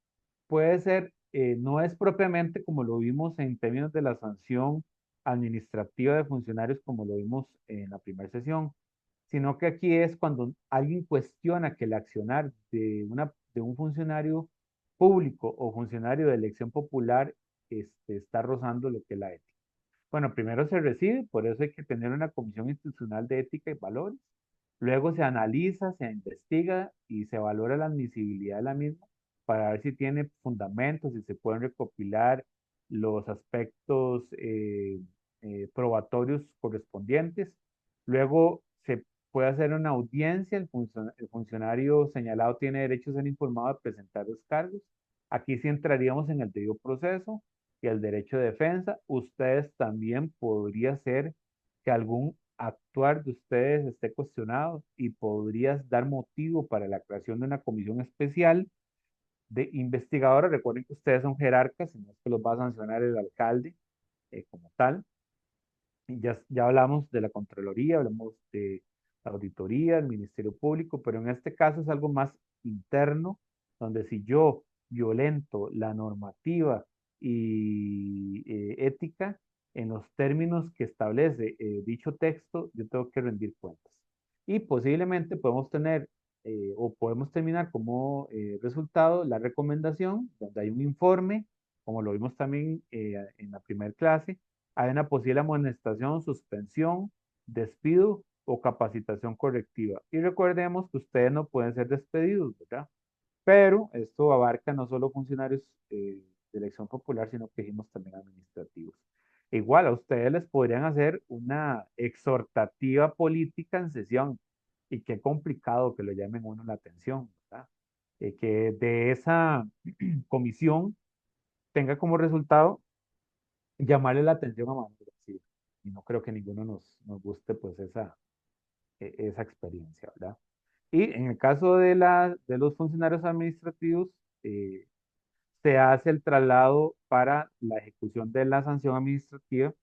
puede ser, no es propiamente como lo vimos en términos de la sanción administrativa de funcionarios como lo vimos en la primera sesión, sino que aquí es cuando alguien cuestiona que el accionar de un funcionario público o funcionario de elección popular está rozando lo que es la ética. Bueno, primero se recibe, por eso hay que tener una comisión institucional de ética y valores. Luego se analiza, se investiga y se valora la admisibilidad de la misma para ver si tiene fundamentos, si se pueden recopilar los aspectos probatorios correspondientes. Luego se puede hacer una audiencia, el funcionario señalado tiene derecho a ser informado de presentar los cargos. Aquí sí entraríamos en el debido proceso y el derecho de defensa. Ustedes también podría ser que algún actuar de ustedes esté cuestionado y podrías dar motivo para la creación de una comisión especial de investigadores. Recuerden que ustedes son jerarcas, y no es que los va a sancionar el alcalde como tal. Y ya hablamos de la Contraloría, hablamos de la Auditoría, el Ministerio Público, pero en este caso es algo más interno, donde si yo violento la normativa y ética en los términos que establece dicho texto, yo tengo que rendir cuentas. Y posiblemente podemos tener o podemos terminar como resultado la recomendación, donde hay un informe, como lo vimos también en la primera clase, hay una posible amonestación, suspensión, despido o capacitación correctiva. Y recordemos que ustedes no pueden ser despedidos, ¿verdad? Pero esto abarca no solo funcionarios de elección popular, sino que dijimos también administrativos. Igual a ustedes les podrían hacer una exhortativa política en sesión y qué complicado que lo llamen uno la atención, ¿verdad? Que de esa comisión tenga como resultado llamarle la atención a Manuel García. Y no creo que ninguno nos guste pues esa experiencia, ¿verdad? Y en el caso de los funcionarios administrativos, eh, se hace el traslado para la ejecución de la sanción administrativa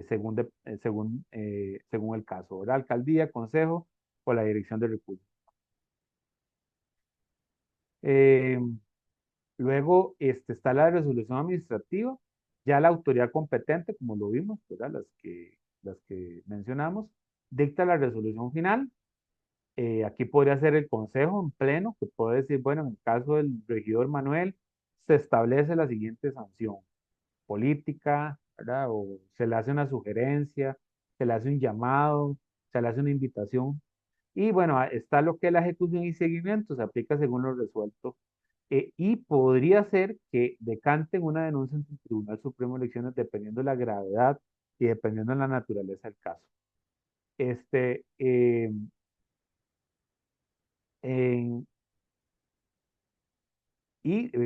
según el caso, ¿verdad? Alcaldía, consejo o la dirección de recursos. Eh, Luego está la resolución administrativa, ya la autoridad competente, como lo vimos, ¿verdad? Las que mencionamos, dicta la resolución final. Aquí podría ser el consejo en pleno, que puede decir, bueno, en el caso del regidor Manuel, se establece la siguiente sanción política, ¿verdad? O se le hace una sugerencia, se le hace un llamado, se le hace una invitación. Y bueno, está lo que es la ejecución y seguimiento, se aplica según lo resuelto. Y podría ser que decanten una denuncia ante el Tribunal Supremo de Elecciones dependiendo de la gravedad y dependiendo de la naturaleza del caso. Este, eh, en-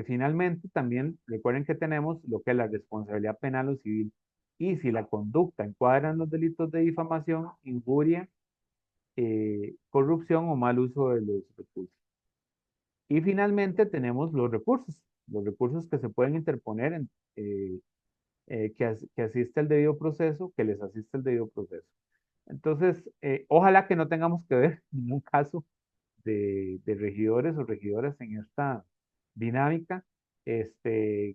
Finalmente, también recuerden que tenemos lo que es la responsabilidad penal o civil. Y si la conducta encuadra en los delitos de difamación, injuria, corrupción o mal uso de los recursos. Y finalmente tenemos los recursos que se pueden interponer eh, que asiste el debido proceso, que les asiste el debido proceso. Entonces, ojalá que no tengamos que ver ningún caso de regidores o regidoras en esta dinámica.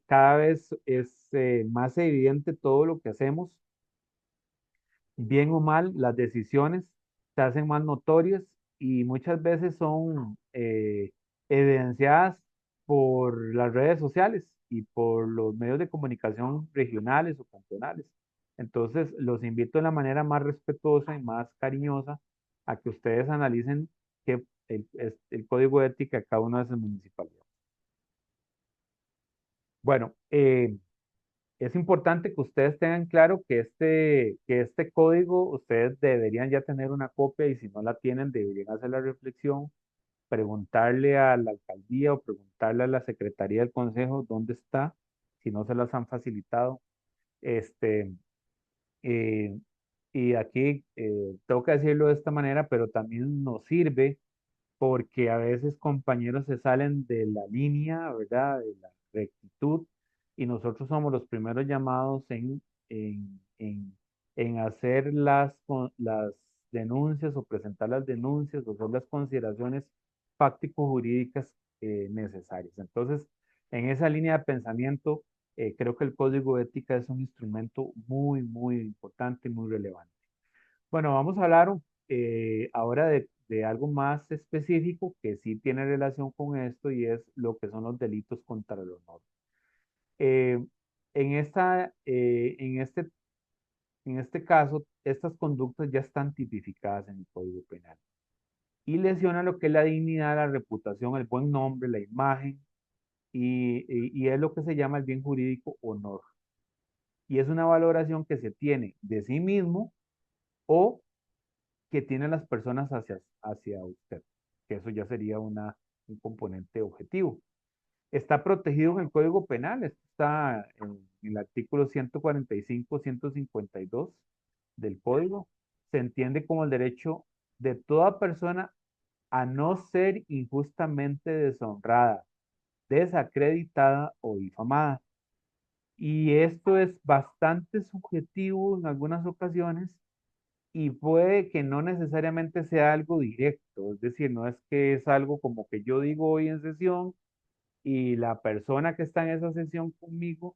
Cada vez es más evidente todo lo que hacemos, bien o mal, las decisiones se hacen más notorias y muchas veces son evidenciadas por las redes sociales y por los medios de comunicación regionales o cantonales. Entonces, los invito de la manera más respetuosa y más cariñosa a que ustedes analicen el código de ética de cada una de esas municipalidades. Bueno, es importante que ustedes tengan claro que este código ustedes deberían ya tener una copia y si no la tienen deberían hacer la reflexión, preguntarle a la alcaldía o preguntarle a la secretaría del consejo dónde está, si no se las han facilitado. Este, eh, y aquí tengo que decirlo de esta manera, pero también nos sirve porque a veces compañeros se salen de la línea, ¿verdad? De la rectitud y nosotros somos los primeros llamados en hacer las denuncias o presentar las denuncias o hacer las consideraciones fáctico-jurídicas necesarias. Entonces, en esa línea de pensamiento, creo que el código de ética es un instrumento muy, muy importante y muy relevante. Bueno, vamos a hablar ahora de algo más específico que sí tiene relación con esto y es lo que son los delitos contra el honor. Eh, en este caso, estas conductas ya están tipificadas en el Código Penal y lesionan lo que es la dignidad, la reputación, el buen nombre, la imagen y es lo que se llama el bien jurídico honor. Y es una valoración que se tiene de sí mismo o que tienen las personas hacia usted, que eso ya sería un componente objetivo. Está protegido en el Código Penal, esto está en el artículo 145, 152 del Código. Se entiende como el derecho de toda persona a no ser injustamente deshonrada, desacreditada o difamada. Y esto es bastante subjetivo en algunas ocasiones y puede que no necesariamente sea algo directo, es decir, no es que es algo como que yo digo hoy en sesión y la persona que está en esa sesión conmigo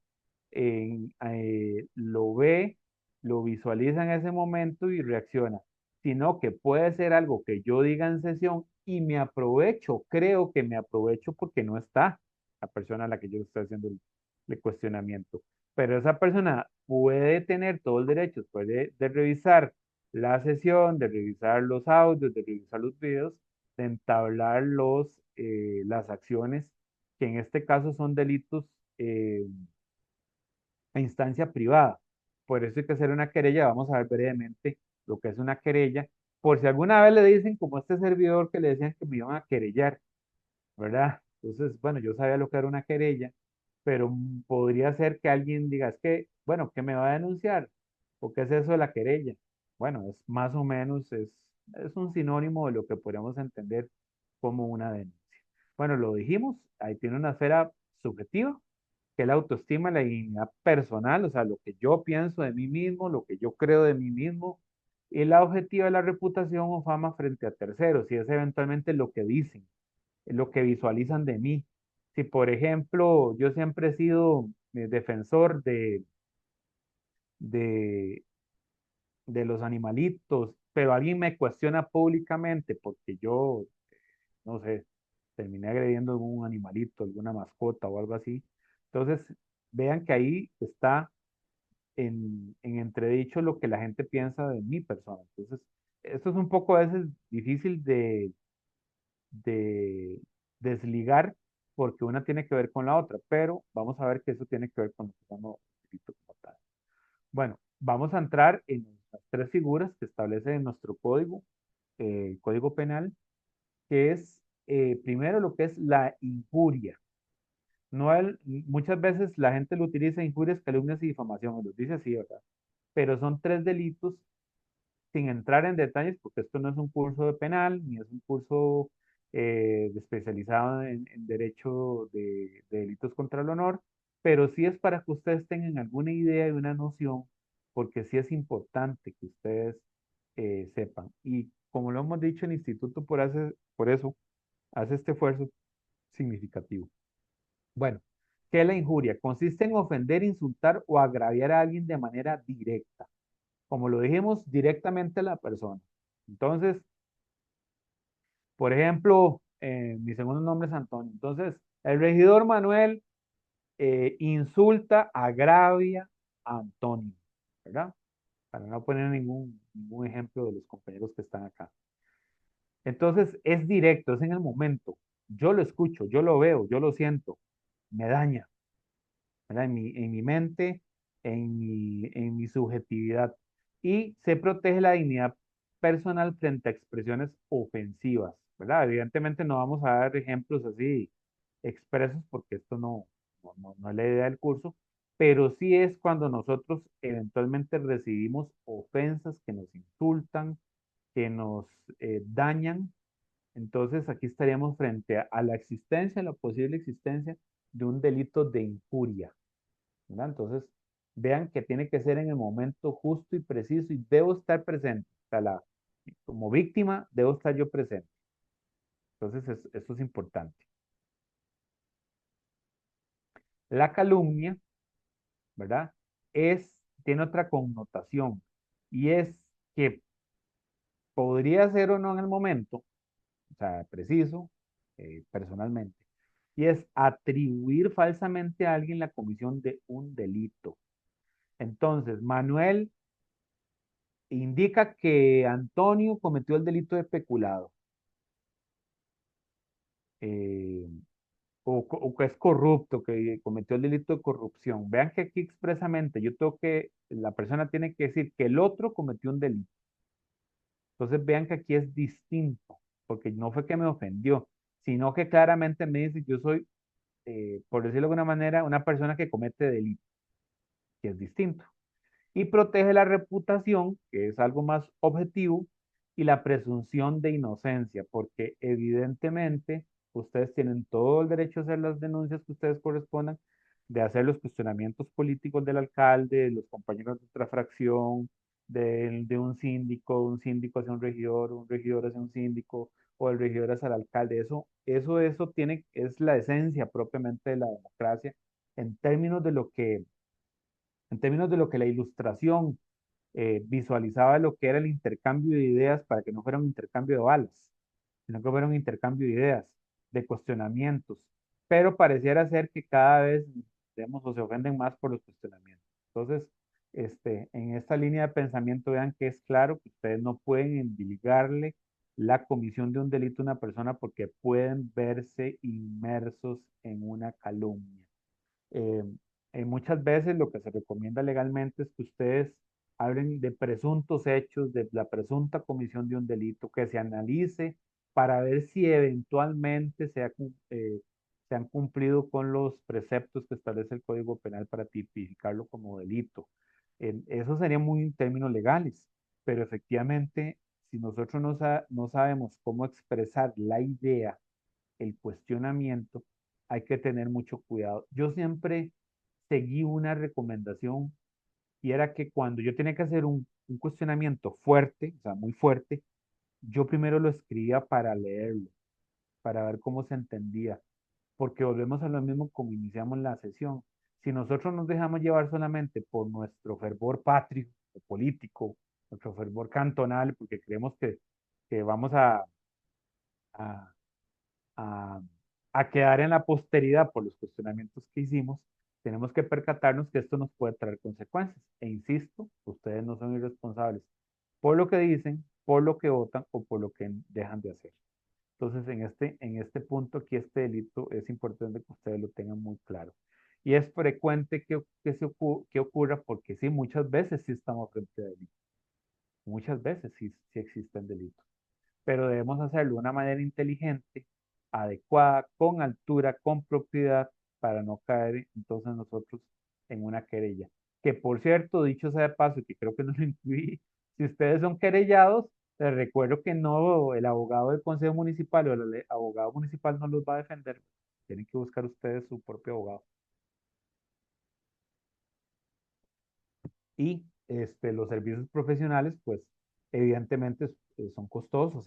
lo ve, lo visualiza en ese momento y reacciona, sino que puede ser algo que yo diga en sesión y me aprovecho, creo que me aprovecho porque no está la persona a la que yo le estoy haciendo el cuestionamiento. Pero esa persona puede tener todo el derecho, puede de revisar la sesión, de revisar los audios, de revisar los videos, de entablar las acciones, que en este caso son delitos eh, a instancia privada. Por eso hay que hacer una querella. Vamos a ver brevemente lo que es una querella. Por si alguna vez le dicen, como este servidor, que le decían que me iban a querellar, ¿verdad? Entonces, bueno, yo sabía lo que era una querella, pero podría ser que alguien diga, es que, bueno, ¿qué me va a denunciar? ¿O qué es eso de la querella? Bueno, es más o menos, es un sinónimo de lo que podríamos entender como una denuncia. Bueno, lo dijimos, ahí tiene una esfera subjetiva, que es la autoestima, la dignidad personal, o sea, lo que yo pienso de mí mismo, lo que yo creo de mí mismo, y la objetiva es la reputación o fama frente a terceros, y es eventualmente lo que dicen, lo que visualizan de mí. Si, por ejemplo, yo siempre he sido defensor de, de los animalitos, pero alguien me cuestiona públicamente porque yo, no sé, terminé agrediendo a un animalito, alguna mascota o algo así. Entonces, vean que ahí está en entredicho lo que la gente piensa de mi persona. Entonces, esto es un poco a veces difícil de desligar porque una tiene que ver con la otra, pero vamos a ver que eso tiene que ver con lo que llamamos delito como tal. Bueno, vamos a entrar en las tres figuras que establece nuestro código, el código penal, que es primero lo que es la injuria. No muchas veces la gente lo utiliza injurias, calumnias y difamación, los dice así, ¿verdad? Pero son tres delitos sin entrar en detalles, porque esto no es un curso de penal, ni es un curso especializado en derecho de delitos contra el honor, pero sí es para que ustedes tengan alguna idea y una noción, porque sí es importante que ustedes sepan. Y como lo hemos dicho, el instituto por eso hace este esfuerzo significativo. Bueno, ¿qué es la injuria? Consiste en ofender, insultar o agraviar a alguien de manera directa, como lo dijimos, directamente a la persona. Entonces, por ejemplo, mi segundo nombre es Antonio. Entonces, el regidor Manuel insulta, agravia a Antonio, ¿verdad? Para no poner ningún ejemplo de los compañeros que están acá. Entonces, es directo, es en el momento. Yo lo escucho, yo lo veo, yo lo siento, me daña, ¿verdad? En mi mente, en mi subjetividad. Y se protege la dignidad personal frente a expresiones ofensivas, ¿verdad? Evidentemente no vamos a dar ejemplos así expresos porque esto no es la idea del curso, pero sí es cuando nosotros eventualmente recibimos ofensas que nos insultan, que nos dañan. Entonces aquí estaríamos frente a la existencia, la posible existencia de un delito de injuria, ¿verdad? Entonces, vean que tiene que ser en el momento justo y preciso y debo estar presente. O sea, como víctima, debo estar yo presente. Entonces, esto es importante. La calumnia, ¿verdad? Tiene otra connotación y es que podría ser o no en el momento, o sea, preciso, personalmente, y es atribuir falsamente a alguien la comisión de un delito. Entonces, Manuel indica que Antonio cometió el delito de peculado, eh, o que es corrupto, que cometió el delito de corrupción. Vean que aquí expresamente la persona tiene que decir que el otro cometió un delito. Entonces vean que aquí es distinto, porque no fue que me ofendió, sino que claramente me dice, yo soy, por decirlo de alguna manera, una persona que comete delito, que es distinto. Y protege la reputación, que es algo más objetivo, y la presunción de inocencia, porque evidentemente ustedes tienen todo el derecho a hacer las denuncias que ustedes correspondan, de hacer los cuestionamientos políticos del alcalde, de los compañeros de otra fracción, de un síndico hacia un regidor hacia un síndico, o el regidor hacia el alcalde. Es la esencia propiamente de la democracia en términos de lo que en términos de lo que la ilustración visualizaba lo que era el intercambio de ideas para que no fuera un intercambio de balas, sino que fuera un intercambio de ideas, de cuestionamientos, pero pareciera ser que cada vez, digamos, o se ofenden más por los cuestionamientos. Entonces, en esta línea de pensamiento, vean que es claro que ustedes no pueden endilgarle la comisión de un delito a una persona porque pueden verse inmersos en una calumnia. Eh, Muchas veces lo que se recomienda legalmente es que ustedes hablen de presuntos hechos, de la presunta comisión de un delito, que se analice para ver si eventualmente se han cumplido con los preceptos que establece el Código Penal para tipificarlo como delito. Eso sería muy en términos legales, pero efectivamente, si nosotros no sabemos cómo expresar la idea, el cuestionamiento, hay que tener mucho cuidado. Yo siempre seguí una recomendación y era que cuando yo tenía que hacer un cuestionamiento fuerte, o sea, muy fuerte, yo primero lo escribía para leerlo, para ver cómo se entendía, porque volvemos a lo mismo como iniciamos la sesión. Si nosotros nos dejamos llevar solamente por nuestro fervor patrio o político, nuestro fervor cantonal, porque creemos que vamos a a, a quedar en la posteridad por los cuestionamientos que hicimos, tenemos que percatarnos que esto nos puede traer consecuencias. E insisto, ustedes no son irresponsables por lo que dicen, por lo que votan o por lo que dejan de hacer. Entonces, en este punto aquí, este delito es importante que ustedes lo tengan muy claro. Y es frecuente que ocurra porque sí, muchas veces sí estamos frente a delitos. Muchas veces sí existen delitos, pero debemos hacerlo de una manera inteligente, adecuada, con altura, con propiedad, para no caer entonces nosotros en una querella. Que por cierto, dicho sea de paso, que creo que no lo incluí, si ustedes son querellados, les recuerdo que no, el abogado del Consejo Municipal o el abogado municipal no los va a defender. Tienen que buscar ustedes su propio abogado. Y los servicios profesionales, pues evidentemente son costosos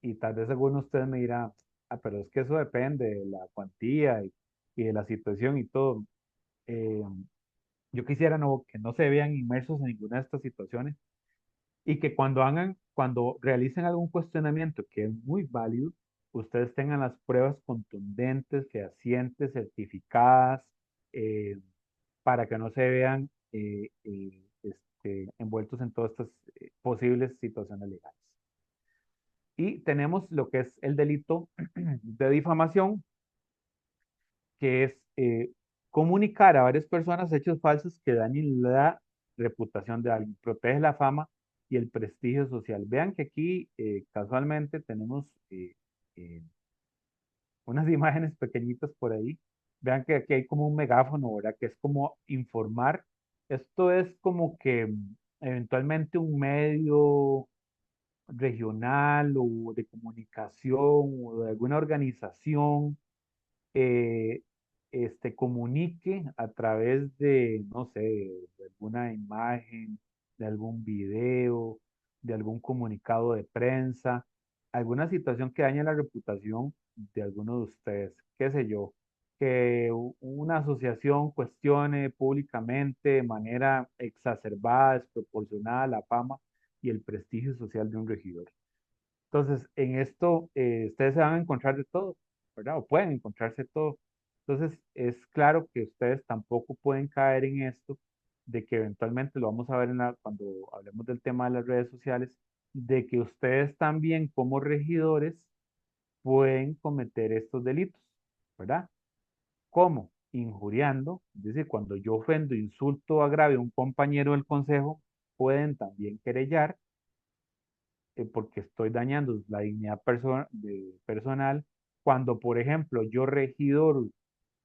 y tal vez alguno de ustedes me dirá, ah, pero es que eso depende de la cuantía y de la situación y todo. Eh, yo quisiera que no se vean inmersos en ninguna de estas situaciones y que cuando realicen algún cuestionamiento que es muy válido, ustedes tengan las pruebas contundentes, fehacientes, certificadas, eh, para que no se vean envueltos en todas estas posibles situaciones legales. Y tenemos lo que es el delito de difamación, que es comunicar a varias personas hechos falsos que dañen la reputación de alguien, protege la fama y el prestigio social. Vean que aquí casualmente tenemos eh, unas imágenes pequeñitas por ahí. Vean que aquí hay como un megáfono, ¿verdad? Que es como informar. Esto es como que eventualmente un medio regional o de comunicación o de alguna organización eh, comunique a través de, no sé, de alguna imagen, de algún video, de algún comunicado de prensa, alguna situación que dañe la reputación de alguno de ustedes, qué sé yo, que una asociación cuestione públicamente de manera exacerbada, desproporcionada la fama y el prestigio social de un regidor. Entonces, en esto ustedes se van a encontrar de todo, ¿verdad? O pueden encontrarse todo. Entonces, es claro que ustedes tampoco pueden caer en esto de que eventualmente lo vamos a ver cuando hablemos del tema de las redes sociales, de que ustedes también como regidores pueden cometer estos delitos, ¿verdad? ¿Cómo? Injuriando, es decir, cuando yo ofendo, insulto o agravio a un compañero del consejo, pueden también querellar porque estoy dañando la dignidad personal. Cuando, por ejemplo, yo regidor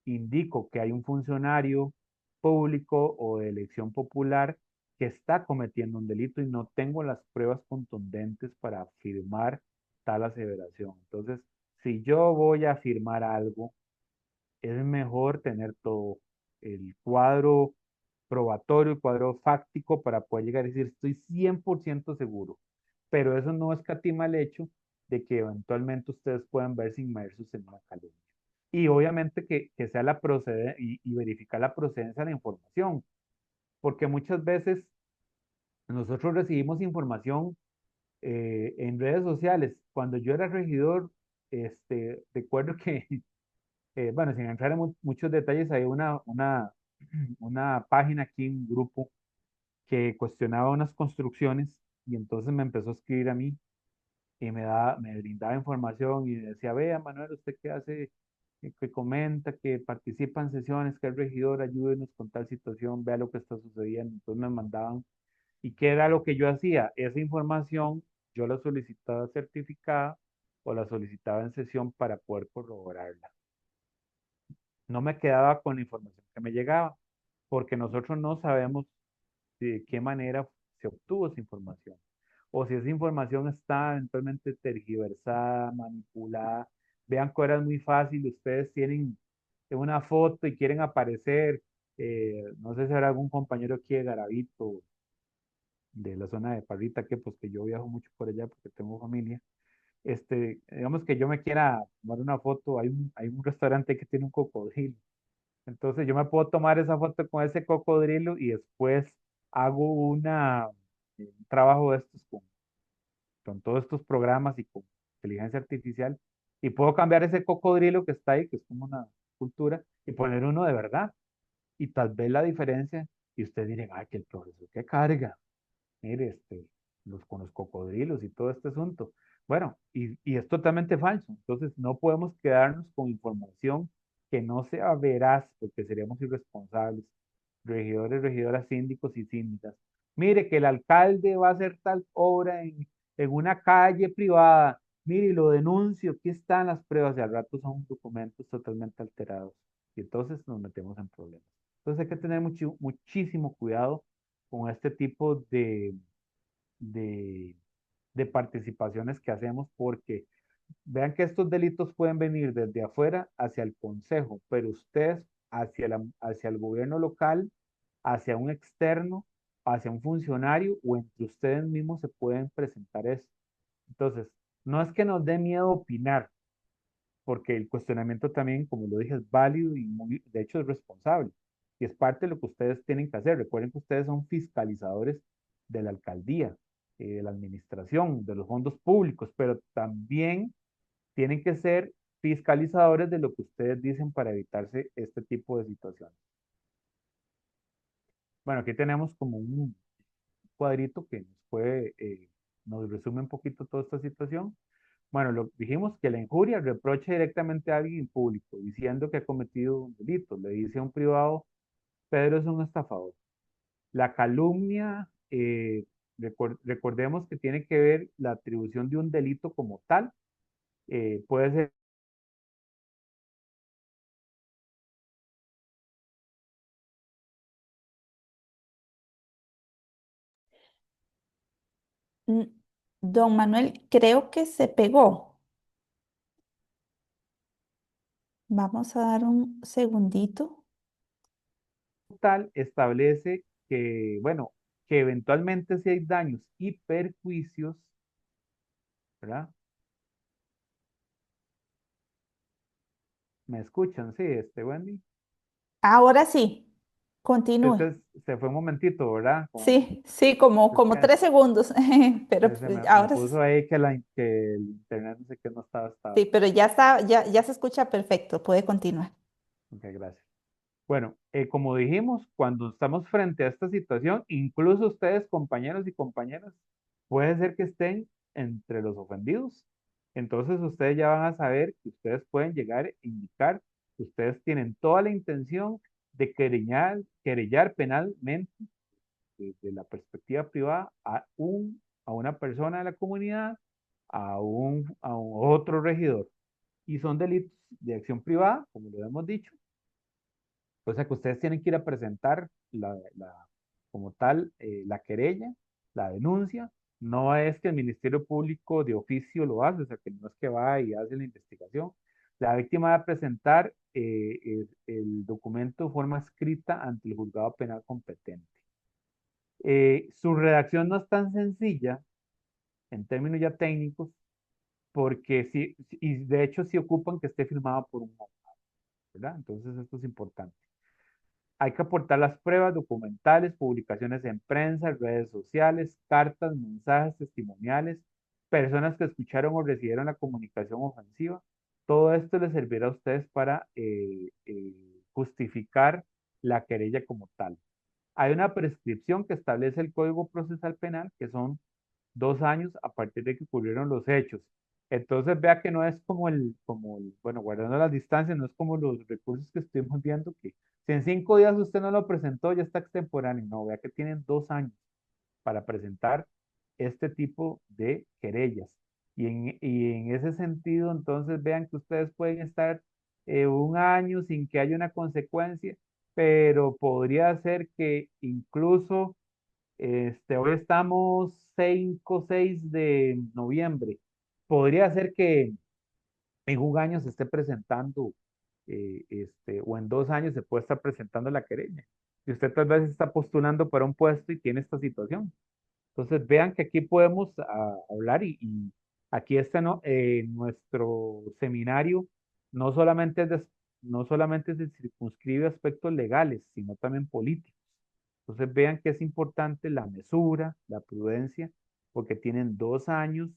indico que hay un funcionario público o de elección popular que está cometiendo un delito y no tengo las pruebas contundentes para afirmar tal aseveración. Entonces, si yo voy a afirmar algo, es mejor tener todo el cuadro probatorio, el cuadro fáctico para poder llegar a decir estoy 100% seguro. Pero eso no escatima el hecho de que eventualmente ustedes puedan verse inmersos en una calumnia. Y obviamente que sea la procede y verificar la procedencia de la información, porque muchas veces nosotros recibimos información en redes sociales. Cuando yo era regidor, recuerdo que bueno, sin entrar en muchos detalles, hay una página aquí, un grupo que cuestionaba unas construcciones y entonces me empezó a escribir a mí y me brindaba información y decía, vea, Manuel, usted qué hace, que comenta, que participa en sesiones, que es regidor, ayúdenos con tal situación, vea lo que está sucediendo. Entonces me mandaban, ¿y qué era lo que yo hacía? Esa información yo la solicitaba certificada o la solicitaba en sesión para poder corroborarla. No me quedaba con la información que me llegaba, porque nosotros no sabemos de qué manera se obtuvo esa información. O si esa información está eventualmente tergiversada, manipulada. Vean que ahora es muy fácil, ustedes tienen una foto y quieren aparecer. No sé si habrá algún compañero aquí de Garavito, de la zona de Parrita, que pues que yo viajo mucho por allá porque tengo familia. Digamos que yo me quiera tomar una foto, hay un restaurante que tiene un cocodrilo. Entonces yo me puedo tomar esa foto con ese cocodrilo y después hago un trabajo de estos con todos estos programas y con inteligencia artificial y puedo cambiar ese cocodrilo que está ahí, que es como una cultura, y poner uno de verdad. Y tal vez la diferencia, y ustedes dirán, ay, que el profesor que carga, mire, con los cocodrilos y todo este asunto. Bueno, y es totalmente falso. Entonces, no podemos quedarnos con información que no sea veraz, porque seríamos irresponsables. Regidores, regidoras, síndicos y síndicas. Mire, que el alcalde va a hacer tal obra en una calle privada. Mire, y lo denuncio, aquí están las pruebas, y al rato son documentos totalmente alterados. Y entonces nos metemos en problemas. Entonces hay que tener muchísimo cuidado con este tipo de, de participaciones que hacemos, porque vean que estos delitos pueden venir desde afuera hacia el consejo, pero ustedes hacia el gobierno local, hacia un externo, hacia un funcionario o entre ustedes mismos se pueden presentar eso. Entonces, no es que nos dé miedo opinar, porque el cuestionamiento también, como lo dije, es válido y muy, de hecho es responsable. Y es parte de lo que ustedes tienen que hacer. Recuerden que ustedes son fiscalizadores de la alcaldía, de la administración, de los fondos públicos, pero también tienen que ser fiscalizadores de lo que ustedes dicen para evitarse este tipo de situaciones. Bueno, aquí tenemos como un cuadrito que nos resume un poquito toda esta situación. Bueno, dijimos que la injuria reprocha directamente a alguien en público, diciendo que ha cometido un delito. Le dice a un privado, Pedro es un estafador. La calumnia, recordemos que tiene que ver la atribución de un delito como tal. Puede ser
Mm, Don Manuel, creo que se pegó. Vamos a dar un segundito.
tal, establece que, bueno, que eventualmente si hay daños y perjuicios, ¿verdad? ¿Me escuchan? Sí, Wendy.
Ahora sí,
Es
continúe.
que se fue un momentito, ¿verdad?
Sí, sí, como,
Es
como
que
3 segundos, pero
me
ahora
puso ahí que el internet no sé qué no estaba
sí,
estable.
pero ya está, ya se escucha perfecto, puede continuar.
Ok, gracias. Bueno, como dijimos, cuando estamos frente a esta situación, incluso ustedes, compañeros y compañeras, puede ser que estén entre los ofendidos. Entonces ustedes ya van a saber que ustedes pueden llegar e indicar que ustedes tienen toda la intención de querellar penalmente desde la perspectiva privada a una persona de la comunidad, a un otro regidor. Y son delitos de acción privada, como lo hemos dicho, o sea que ustedes tienen que ir a presentar como tal la querella, la denuncia. No es que el Ministerio Público de oficio lo hace, o sea que no es que va y hace la investigación. La víctima va a presentar el documento de forma escrita ante el juzgado penal competente. Su redacción no es tan sencilla en términos ya técnicos, porque sí, y de hecho sí ocupan que esté firmada por un abogado, ¿verdad? Entonces esto es importante. Hay que aportar las pruebas documentales, publicaciones en prensa, redes sociales, cartas, mensajes testimoniales, personas que escucharon o recibieron la comunicación ofensiva. Todo esto les servirá a ustedes para justificar la querella como tal. hay una prescripción que establece el Código Procesal Penal, que son 2 años a partir de que ocurrieron los hechos. Entonces vea que no es bueno, guardando las distancias, no es como los recursos que estuvimos viendo, que si en 5 días usted no lo presentó, ya está extemporáneo. No, vea que tienen 2 años para presentar este tipo de querellas. Y en ese sentido, entonces vean que ustedes pueden estar 1 año sin que haya una consecuencia, pero podría ser que incluso hoy estamos 5 6 de noviembre. Podría ser que en 1 año se esté presentando, o en 2 años se puede estar presentando la querella. Y usted tal vez está postulando para un puesto y tiene esta situación. Entonces vean que aquí podemos hablar y aquí está, ¿no? Nuestro seminario no solamente no solamente se circunscribe a aspectos legales, sino también políticos. Entonces vean que es importante la mesura, la prudencia, porque tienen 2 años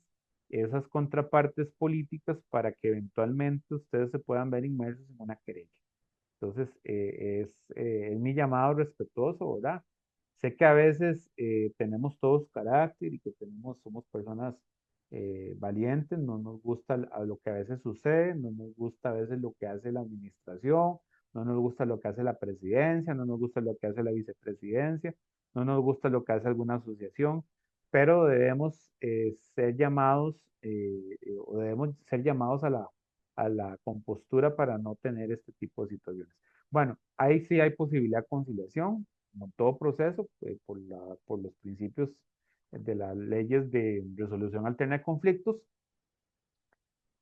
esas contrapartes políticas para que eventualmente ustedes se puedan ver inmersos en una querella. Entonces, es mi llamado respetuoso, ¿verdad? Sé que a veces tenemos todos carácter y que somos personas valientes, no nos gusta a lo que a veces sucede, no nos gusta a veces lo que hace la administración, no nos gusta lo que hace la presidencia, no nos gusta lo que hace la vicepresidencia, no nos gusta lo que hace alguna asociación, pero debemos ser llamados o debemos ser llamados a la compostura para no tener este tipo de situaciones. Bueno, ahí sí hay posibilidad de conciliación, como en todo proceso, por los principios de las leyes de resolución alterna de conflictos.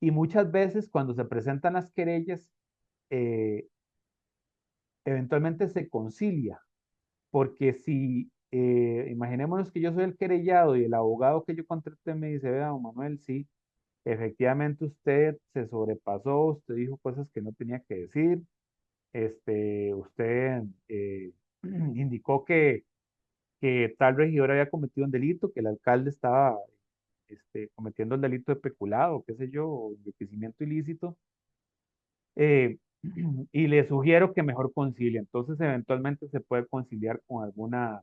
Y muchas veces cuando se presentan las querellas, eh, eventualmente se concilia, porque si, imaginémonos que yo soy el querellado y el abogado que yo contraté me dice, vea, don Manuel, sí, efectivamente usted se sobrepasó, usted dijo cosas que no tenía que decir, usted indicó que tal regidor había cometido un delito, que el alcalde estaba cometiendo el delito de peculado, qué sé yo, o enriquecimiento ilícito, eh, y le sugiero que mejor concilie. Entonces, eventualmente se puede conciliar con alguna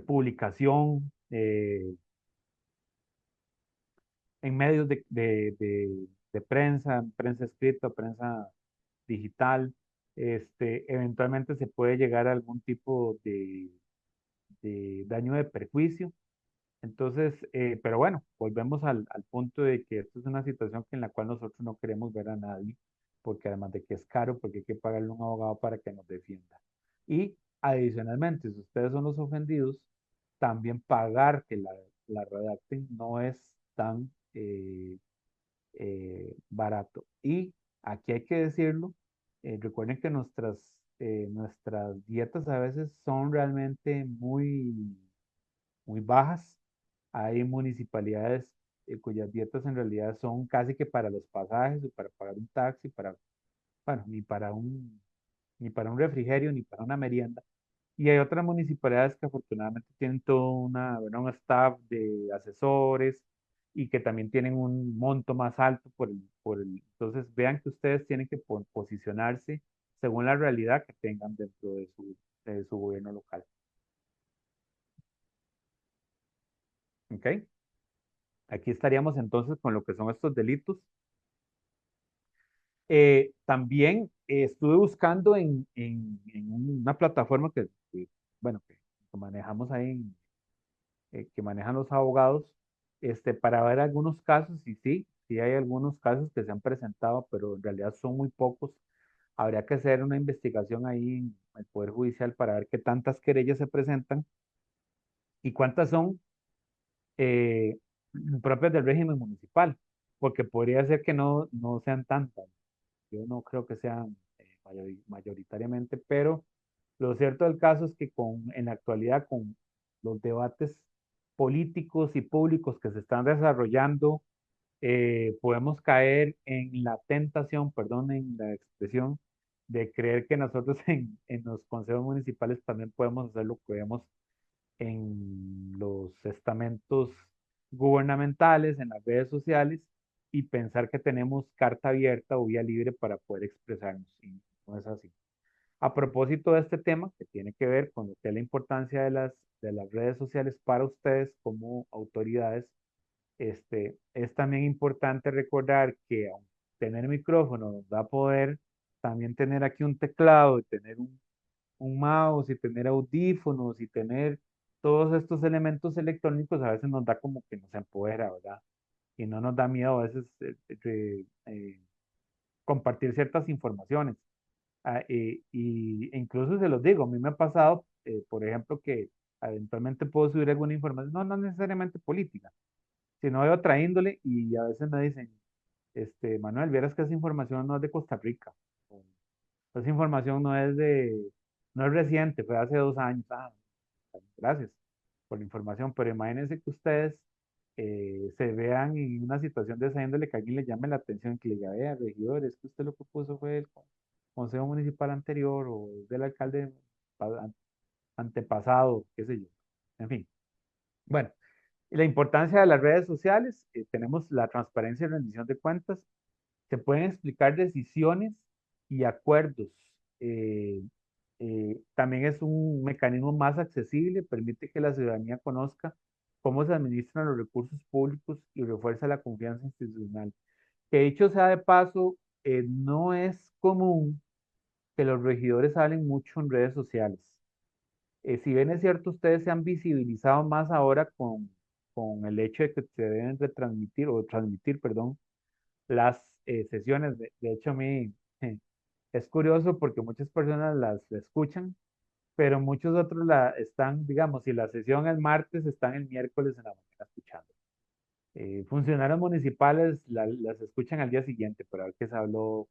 publicación en medios de prensa, prensa escrita, prensa digital. Eventualmente se puede llegar a algún tipo de daño de perjuicio. Entonces, pero bueno, volvemos al punto de que esto es una situación en la cual nosotros no queremos ver a nadie, porque además de que es caro, porque hay que pagarle a un abogado para que nos defienda. Y adicionalmente, si ustedes son los ofendidos, también pagar que la redacten no es tan barato. Y aquí hay que decirlo, recuerden que nuestras dietas a veces son realmente muy bajas. Hay municipalidades cuyas dietas en realidad son casi que para los pasajes o para pagar un taxi, bueno, ni para un refrigerio, ni para una merienda. Y hay otras municipalidades que afortunadamente tienen todo ¿verdad? Un staff de asesores y que también tienen un monto más alto entonces vean que ustedes tienen que posicionarse según la realidad que tengan dentro de su gobierno local. ¿Ok? Aquí estaríamos entonces con lo que son estos delitos. También estuve buscando en una plataforma bueno, que manejamos ahí, que manejan los abogados, para ver algunos casos, y sí, sí hay algunos casos que se han presentado, pero en realidad son muy pocos. Habría que hacer una investigación ahí en el Poder Judicial para ver qué tantas querellas se presentan y cuántas son eh, propias del régimen municipal, porque podría ser que no sean tantas. Yo no creo que sean mayoritariamente, pero lo cierto del caso es que en la actualidad, con los debates políticos y públicos que se están desarrollando, podemos caer en la tentación, perdonen la expresión, de creer que nosotros en los consejos municipales también podemos hacer lo que vemos en los estamentos gubernamentales, en las redes sociales, y pensar que tenemos carta abierta o vía libre para poder expresarnos. Y no es así. A propósito de este tema, que tiene que ver con lo que es la importancia de las redes sociales para ustedes como autoridades, es también importante recordar que aunque tener micrófono nos da poder, también tener aquí un teclado y tener un mouse y tener audífonos y tener todos estos elementos electrónicos a veces nos da como que nos empodera, ¿verdad? Y no nos da miedo a veces compartir ciertas informaciones. E incluso se los digo, a mí me ha pasado, por ejemplo, que eventualmente puedo subir alguna información, no necesariamente política, sino de otra índole, y a veces me dicen, Manuel, vieras que esa información no es de Costa Rica, o esa información no es reciente, fue hace 2 años. Gracias por la información, pero imagínense que ustedes se vean en una situación de esa índole, que alguien le llame la atención, que le diga, vea, regidor, es que usted lo que puso fue el consejo municipal anterior o del alcalde pa- antepasado, qué sé yo. En fin, bueno, y la importancia de las redes sociales, tenemos la transparencia y rendición de cuentas, se pueden explicar decisiones y acuerdos. eh, También es un mecanismo más accesible, permite que la ciudadanía conozca cómo se administran los recursos públicos y refuerza la confianza institucional. Que dicho sea de paso, no es común que los regidores hablen mucho en redes sociales. Si bien es cierto, ustedes se han visibilizado más ahora con el hecho de que se deben retransmitir o transmitir, perdón, las sesiones. De hecho, a mí es curioso porque muchas personas las escuchan, pero muchos otros la están, digamos, si la sesión es martes, están el miércoles en la mañana escuchando. Funcionarios municipales las escuchan al día siguiente para ver qué se habló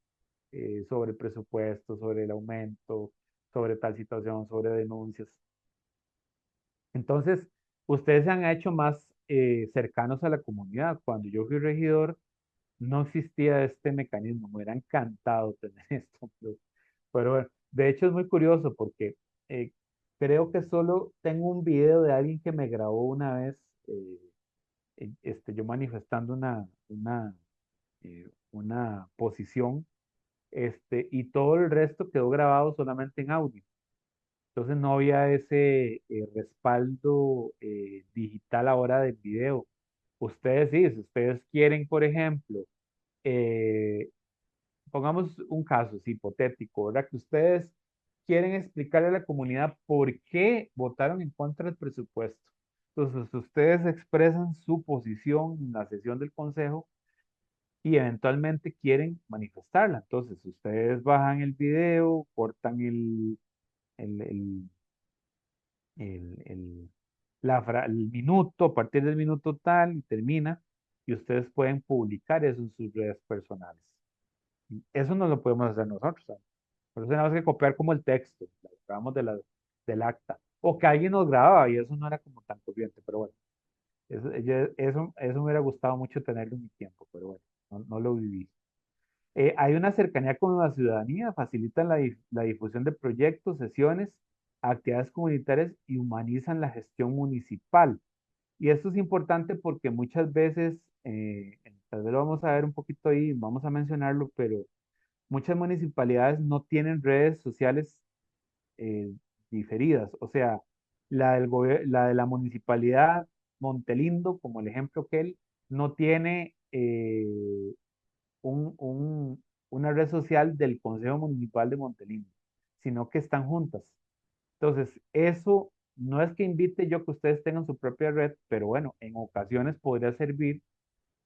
sobre el presupuesto, sobre el aumento, sobre tal situación, sobre denuncias. Entonces, ustedes se han hecho más cercanos a la comunidad. Cuando yo fui regidor, no existía este mecanismo. Me hubiera encantado tener esto, pero bueno, de hecho es muy curioso porque eh, creo que solo tengo un video de alguien que me grabó una vez, yo manifestando una posición, y todo el resto quedó grabado solamente en audio. Entonces no había ese respaldo digital ahora del video. Ustedes sí, si ustedes quieren, por ejemplo, eh, pongamos un caso sí, hipotético, ¿verdad? Que ustedes quieren explicarle a la comunidad por qué votaron en contra del presupuesto. Entonces, ustedes expresan su posición en la sesión del consejo y eventualmente quieren manifestarla. Entonces, ustedes bajan el video, cortan el, el, el, el minuto, a partir del minuto tal y termina, y ustedes pueden publicar eso en sus redes personales. Eso no lo podemos hacer nosotros, ¿sabes? Por eso tenemos que copiar como el texto, lo grabamos del acta. O que alguien nos grababa y eso no era como tan corriente, pero bueno, eso me hubiera gustado mucho tenerlo en mi tiempo, pero bueno, no lo viví. Hay una cercanía con la ciudadanía, facilitan la difusión de proyectos, sesiones, actividades comunitarias y humanizan la gestión municipal. Y esto es importante porque muchas veces, tal vez lo vamos a ver un poquito ahí, vamos a mencionarlo, pero muchas municipalidades no tienen redes sociales eh, diferidas. O sea, la de la municipalidad Montelindo, como el ejemplo que él, no tiene un- un- una red social del Consejo Municipal de Montelindo, sino que están juntas. Entonces, eso no es que invite yo que ustedes tengan su propia red, pero bueno, en ocasiones podría servir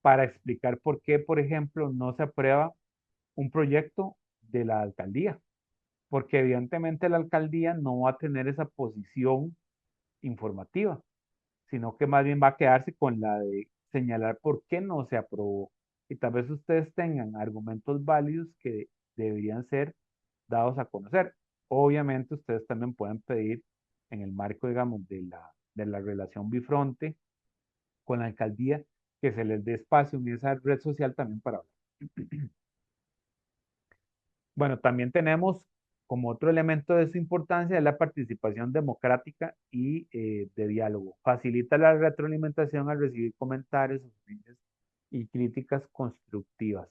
para explicar por qué, por ejemplo, no se aprueba un proyecto de la alcaldía, porque evidentemente la alcaldía no va a tener esa posición informativa, sino que más bien va a quedarse con la de señalar por qué no se aprobó. Y tal vez ustedes tengan argumentos válidos que deberían ser dados a conocer. Obviamente ustedes también pueden pedir en el marco, digamos, de la relación bifronte con la alcaldía, que se les dé espacio en esa red social también para hablar. Bueno, también tenemos como otro elemento de su importancia es la participación democrática y de diálogo. Facilita la retroalimentación al recibir comentarios, opiniones y críticas constructivas.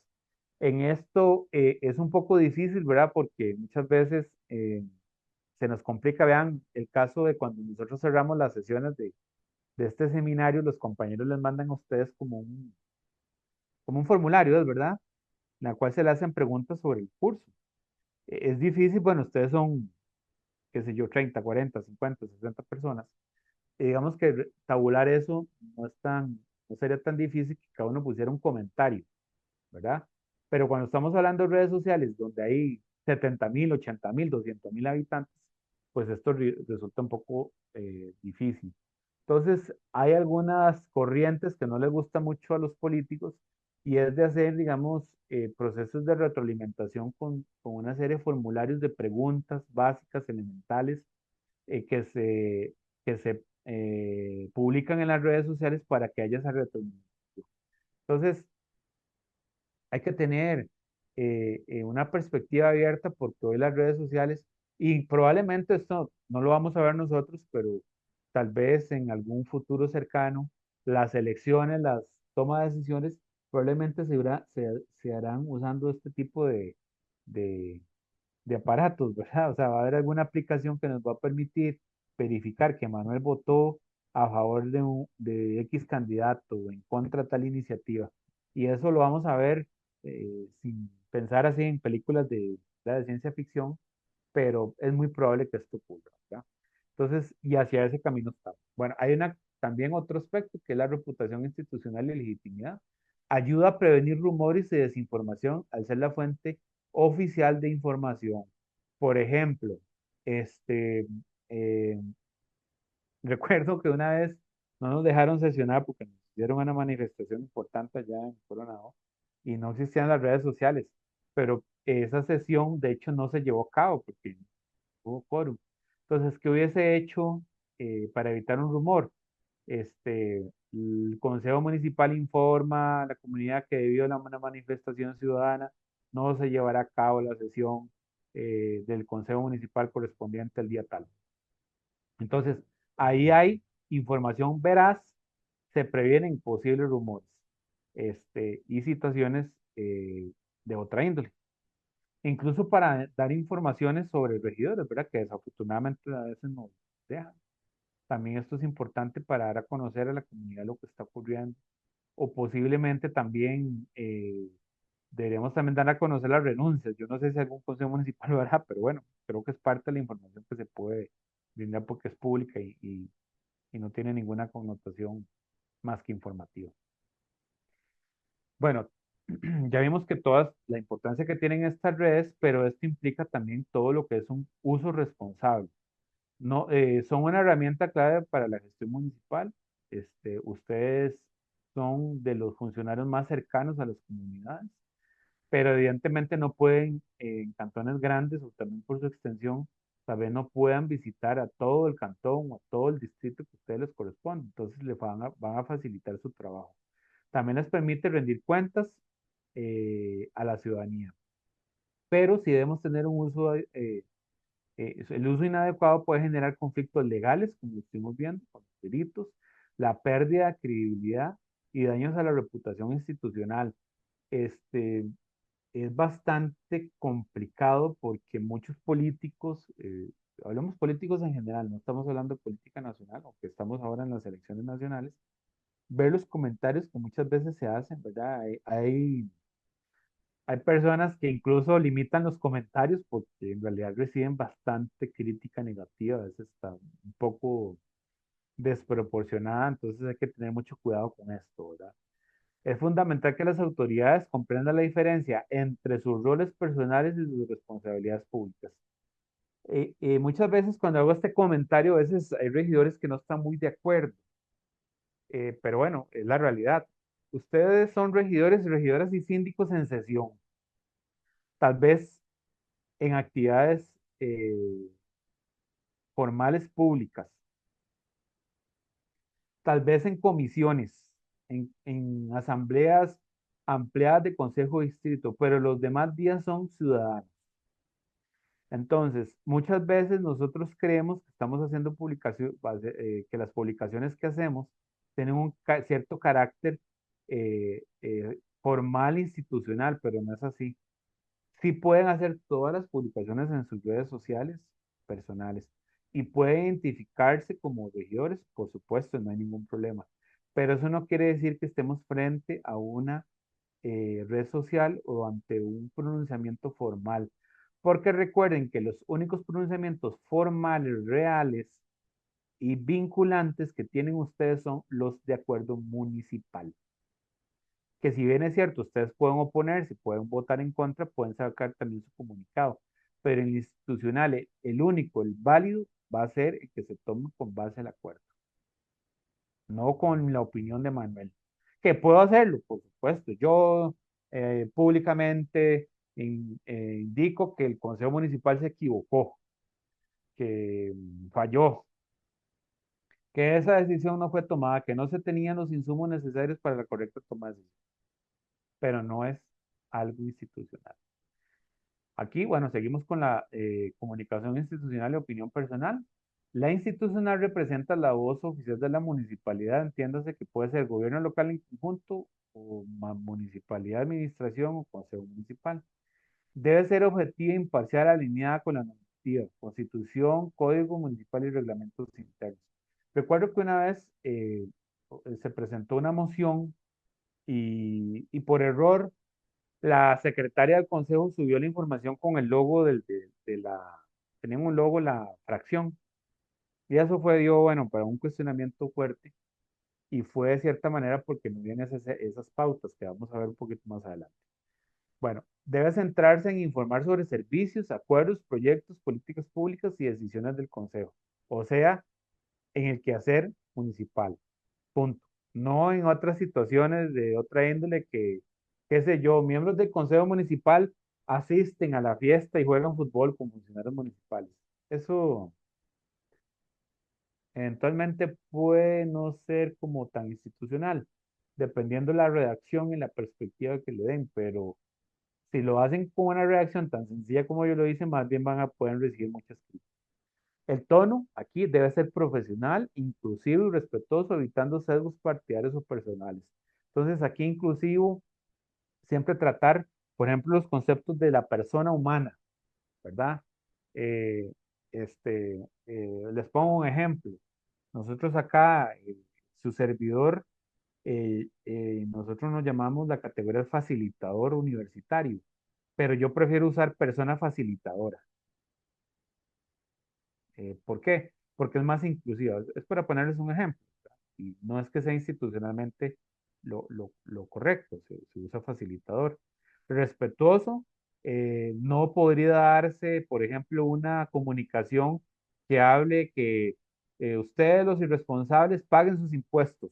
En esto es un poco difícil, ¿verdad? Porque muchas veces se nos complica. Vean el caso de cuando nosotros cerramos las sesiones de este seminario, los compañeros les mandan a ustedes como un formulario, ¿es verdad? En la cual se le hacen preguntas sobre el curso. Es difícil, bueno, ustedes son, qué sé yo, 30, 40, 50, 60 personas. Digamos que tabular eso no sería tan difícil que cada uno pusiera un comentario, ¿verdad? Pero cuando estamos hablando de redes sociales, donde hay 70.000, 80.000, 200.000 habitantes, pues esto resulta un poco difícil. Entonces, hay algunas corrientes que no les gusta mucho a los políticos y es de hacer, digamos, procesos de retroalimentación con una serie de formularios de preguntas básicas, elementales, que se publican en las redes sociales para que haya esa retroalimentación. Entonces, hay que tener una perspectiva abierta porque hoy las redes sociales, y probablemente esto no lo vamos a ver nosotros, pero tal vez en algún futuro cercano, las elecciones, las tomas de decisiones, probablemente se harán usando este tipo de, de aparatos, ¿verdad? O sea, va a haber alguna aplicación que nos va a permitir verificar que Manuel votó a favor de X candidato o en contra de tal iniciativa. Y eso lo vamos a ver sin pensar así en películas de ciencia ficción, pero es muy probable que esto ocurra, ¿verdad? Entonces, y hacia ese camino estamos. Bueno, hay también otro aspecto que es la reputación institucional y legitimidad. Ayuda a prevenir rumores y desinformación al ser la fuente oficial de información. Por ejemplo, este, eh, recuerdo que una vez no nos dejaron sesionar porque nos hicieron una manifestación importante allá en Coronado y no existían las redes sociales, pero esa sesión de hecho no se llevó a cabo porque no hubo quórum. Entonces, ¿qué hubiese hecho para evitar un rumor? El Consejo Municipal informa a la comunidad que debido a una manifestación ciudadana no se llevará a cabo la sesión del Consejo Municipal correspondiente al día tal. Entonces, ahí hay información veraz, se previenen posibles rumores y situaciones de otra índole. Incluso para dar informaciones sobre regidores, ¿verdad? Que desafortunadamente a veces nos dejan. También esto es importante para dar a conocer a la comunidad lo que está ocurriendo. O posiblemente también deberíamos también dar a conocer las renuncias. Yo no sé si algún consejo municipal lo hará, pero bueno, creo que es parte de la información que se puede brindar porque es pública y no tiene ninguna connotación más que informativa. Bueno, ya vimos que todas la importancia que tienen estas redes, pero esto implica también todo lo que es un uso responsable. No, son una herramienta clave para la gestión municipal. Ustedes son de los funcionarios más cercanos a las comunidades, pero evidentemente no pueden, en cantones grandes o también por su extensión, tal vez no puedan visitar a todo el cantón o a todo el distrito que a ustedes les corresponde. Entonces les van a facilitar su trabajo. También les permite rendir cuentas a la ciudadanía, pero si debemos tener un uso el uso inadecuado puede generar conflictos legales, como estuvimos viendo, con los delitos, la pérdida de credibilidad y daños a la reputación institucional. Este, es bastante complicado porque muchos políticos, hablamos políticos en general, no estamos hablando de política nacional, aunque estamos ahora en las elecciones nacionales, ver los comentarios que muchas veces se hacen, ¿verdad? Hay personas que incluso limitan los comentarios porque en realidad reciben bastante crítica negativa, a veces está un poco desproporcionada, entonces hay que tener mucho cuidado con esto, ¿verdad? Es fundamental que las autoridades comprendan la diferencia entre sus roles personales y sus responsabilidades públicas. Muchas veces cuando hago este comentario, a veces hay regidores que no están muy de acuerdo, pero bueno, es la realidad. Ustedes son regidores, regidoras y síndicos en sesión. Tal vez en actividades formales públicas, tal vez en comisiones, en asambleas ampliadas de consejo de distrito, pero los demás días son ciudadanos. Entonces, muchas veces nosotros creemos que estamos haciendo que las publicaciones que hacemos tienen un cierto carácter formal institucional, pero no es así. Sí pueden hacer todas las publicaciones en sus redes sociales personales y pueden identificarse como regidores, por supuesto, no hay ningún problema. Pero eso no quiere decir que estemos frente a una red social o ante un pronunciamiento formal. Porque recuerden que los únicos pronunciamientos formales, reales y vinculantes que tienen ustedes son los de acuerdo municipal. Que si bien es cierto, ustedes pueden oponerse, pueden votar en contra, pueden sacar también su comunicado, pero en el institucional, el único, el válido, va a ser el que se tome con base al acuerdo, no con la opinión de Manuel. Que puedo hacerlo, por supuesto. Yo públicamente indico que el Consejo Municipal se equivocó, que falló, que esa decisión no fue tomada, que no se tenían los insumos necesarios para la correcta toma de decisión, pero no es algo institucional. Aquí, bueno, seguimos con la comunicación institucional y opinión personal. La institucional representa la voz oficial de la municipalidad, entiéndase que puede ser gobierno local en conjunto o municipalidad, administración o consejo municipal. Debe ser objetiva, imparcial, alineada con la normativa, constitución, código municipal y reglamentos internos. Recuerdo que una vez se presentó una moción y por error la secretaria del consejo subió la información con el logo de la, tenían un logo la fracción, y eso dio, bueno, para un cuestionamiento fuerte, y fue de cierta manera porque no vienen esas pautas que vamos a ver un poquito más adelante. Bueno, debe centrarse en informar sobre servicios, acuerdos, proyectos, políticas públicas y decisiones del consejo, o sea, en el quehacer municipal. Punto. No en otras situaciones de otra índole que, qué sé yo, miembros del Consejo Municipal asisten a la fiesta y juegan fútbol con funcionarios municipales. Eso eventualmente puede no ser como tan institucional, dependiendo de la redacción y la perspectiva que le den, pero si lo hacen con una redacción tan sencilla como yo lo hice, más bien van a poder recibir muchas críticas. El tono aquí debe ser profesional, inclusivo y respetuoso, evitando sesgos partidarios o personales. Entonces, aquí inclusivo, siempre tratar, por ejemplo, los conceptos de la persona humana, ¿verdad? Eh, les pongo un ejemplo. Nosotros acá, su servidor, nosotros nos llamamos la categoría facilitador universitario, pero yo prefiero usar persona facilitadora. ¿Por qué? Porque es más inclusiva. Es para ponerles un ejemplo, ¿verdad? Y no es que sea institucionalmente lo correcto, se usa facilitador. Respetuoso, no podría darse, por ejemplo, una comunicación que hable que ustedes, los irresponsables, paguen sus impuestos.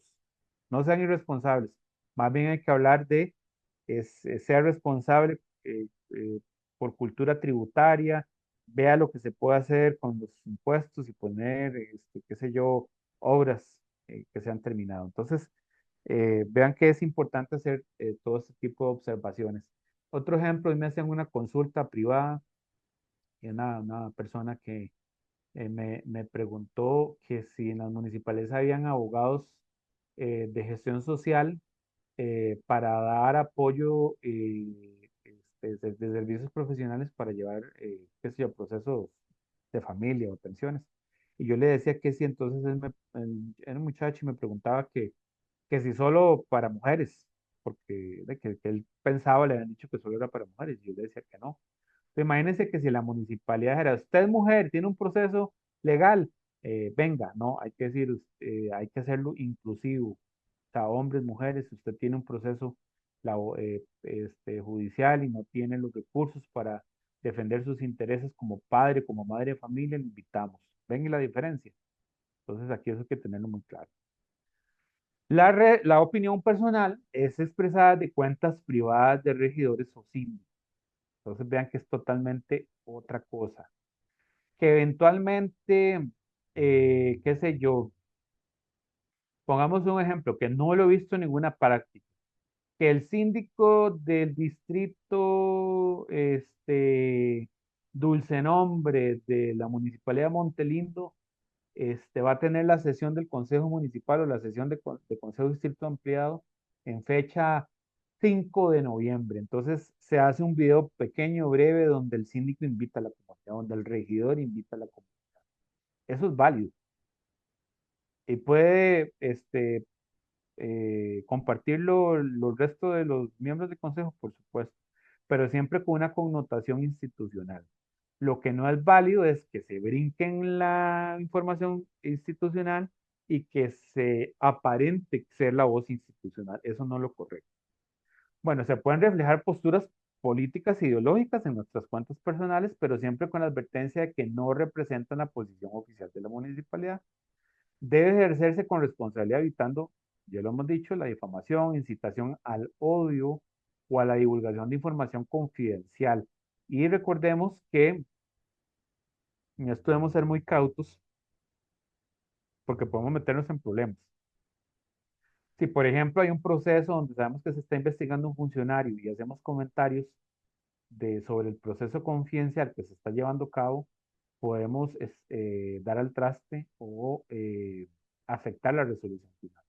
No sean irresponsables. Más bien hay que hablar de ser responsable por cultura tributaria, vea lo que se puede hacer con los impuestos y poner, qué sé yo, obras que se han terminado. Entonces, vean que es importante hacer todo este tipo de observaciones. Otro ejemplo, hoy me hacían una consulta privada y una persona que me preguntó que si en las municipalidades habían abogados de gestión social para dar apoyo de servicios profesionales para llevar, qué sé yo, procesos de familia o pensiones. Y yo le decía que sí, entonces era un muchacho y me preguntaba que si solo para mujeres, porque que él pensaba, le habían dicho que solo era para mujeres, y yo le decía que no. Entonces, imagínense que si la municipalidad dijera, usted es mujer, tiene un proceso legal, venga, no, hay que decir, hay que hacerlo inclusivo, sea, hombres, mujeres, si usted tiene un proceso judicial y no tiene los recursos para defender sus intereses como padre, como madre de familia, le invitamos. ¿Ven la diferencia? Entonces aquí eso hay que tenerlo muy claro. La opinión personal es expresada de cuentas privadas de regidores o síndicos. Entonces vean que es totalmente otra cosa. Que eventualmente, qué sé yo, pongamos un ejemplo que no lo he visto en ninguna práctica, que el síndico del distrito, Dulce Nombre de la Municipalidad de Montelindo, va a tener la sesión del Consejo Municipal o la sesión de Consejo Distrito Ampliado en fecha 5 de noviembre. Entonces se hace un video pequeño, breve, donde el síndico invita a la comunidad, donde el regidor invita a la comunidad. Eso es válido. Y puede compartirlo los restos de los miembros del consejo, por supuesto, pero siempre con una connotación institucional. Lo que no es válido es que se brinquen la información institucional y que se aparente ser la voz institucional. Eso no es lo correcto. Bueno, se pueden reflejar posturas políticas e ideológicas en nuestras cuentas personales, pero siempre con la advertencia de que no representan la posición oficial de la municipalidad. Debe ejercerse con responsabilidad, evitando, ya lo hemos dicho, la difamación, incitación al odio o a la divulgación de información confidencial. Y recordemos que en esto debemos ser muy cautos porque podemos meternos en problemas. Si, por ejemplo, hay un proceso donde sabemos que se está investigando un funcionario y hacemos comentarios sobre el proceso confidencial que se está llevando a cabo, podemos dar al traste o afectar la resolución final.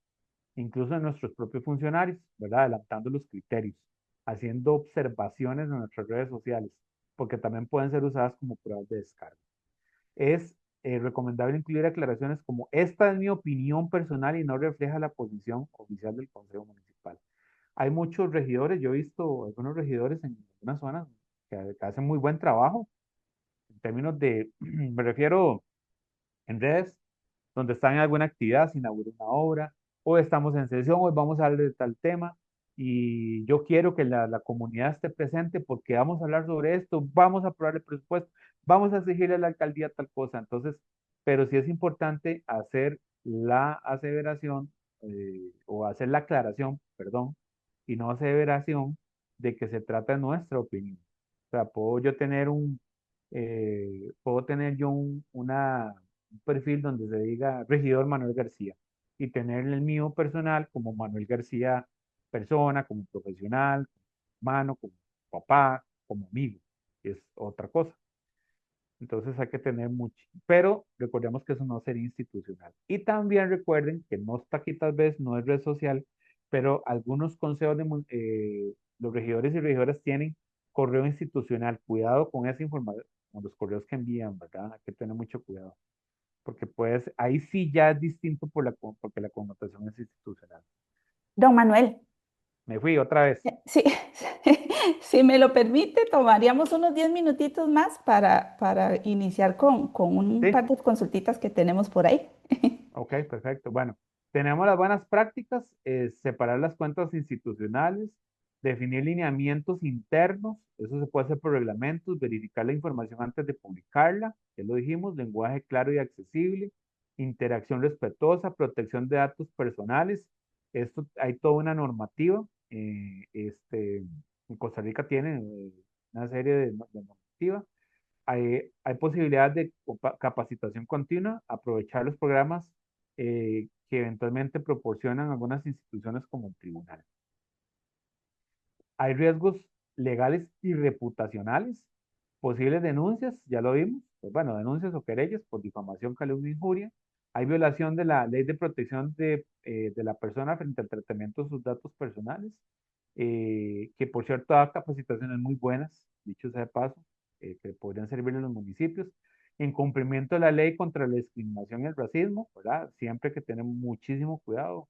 Incluso en nuestros propios funcionarios, ¿verdad? Adelantando los criterios, haciendo observaciones en nuestras redes sociales, porque también pueden ser usadas como pruebas de descargo. Es recomendable incluir aclaraciones como: esta es mi opinión personal y no refleja la posición oficial del Consejo Municipal. Hay muchos regidores, yo he visto algunos regidores en algunas zonas que hacen muy buen trabajo en términos de, me refiero en redes, donde están en alguna actividad, se inaugura una obra, o estamos en sesión, hoy vamos a hablar de tal tema, y yo quiero que la comunidad esté presente porque vamos a hablar sobre esto, vamos a aprobar el presupuesto, vamos a exigirle a la alcaldía tal cosa. Entonces, pero sí es importante hacer la aseveración, o hacer la aclaración, perdón, y no aseveración de que se trata de nuestra opinión. O sea, puedo tener yo un perfil donde se diga regidor Manuel García y tener el mío personal como Manuel García persona, como profesional, como hermano, como papá, como amigo. Es otra cosa. Entonces hay que tener mucho, pero recordemos que eso no sería institucional. Y también recuerden que no está aquí tal vez, no es red social, pero algunos consejos los regidores y regidoras tienen correo institucional. Cuidado con esa información, con los correos que envían, ¿verdad? Hay que tener mucho cuidado porque pues ahí sí ya es distinto porque la connotación es institucional.
Don Manuel,
Me fui otra vez.
sí, si me lo permite, tomaríamos unos 10 minutitos más para iniciar con un
Sí,
par de consultitas que tenemos por ahí.
ok, perfecto. Bueno, tenemos las buenas prácticas: separar las cuentas institucionales, definir lineamientos internos, eso se puede hacer por reglamentos, verificar la información antes de publicarla, ya lo dijimos, lenguaje claro y accesible, interacción respetuosa, protección de datos personales. Esto hay toda una normativa. En Costa Rica tiene una serie de normativas. Hay posibilidad de capacitación continua, aprovechar los programas que eventualmente proporcionan algunas instituciones como el tribunal. Hay riesgos legales y reputacionales, posibles denuncias, ya lo vimos, pues bueno, denuncias o querellas por difamación, calumnia, injuria. Hay violación de la ley de protección de la persona frente al tratamiento de sus datos personales, que por cierto da capacitaciones muy buenas, dicho sea de paso, que podrían servir en los municipios. En cumplimiento de la ley contra la discriminación y el racismo, ¿verdad? Siempre hay que tener muchísimo cuidado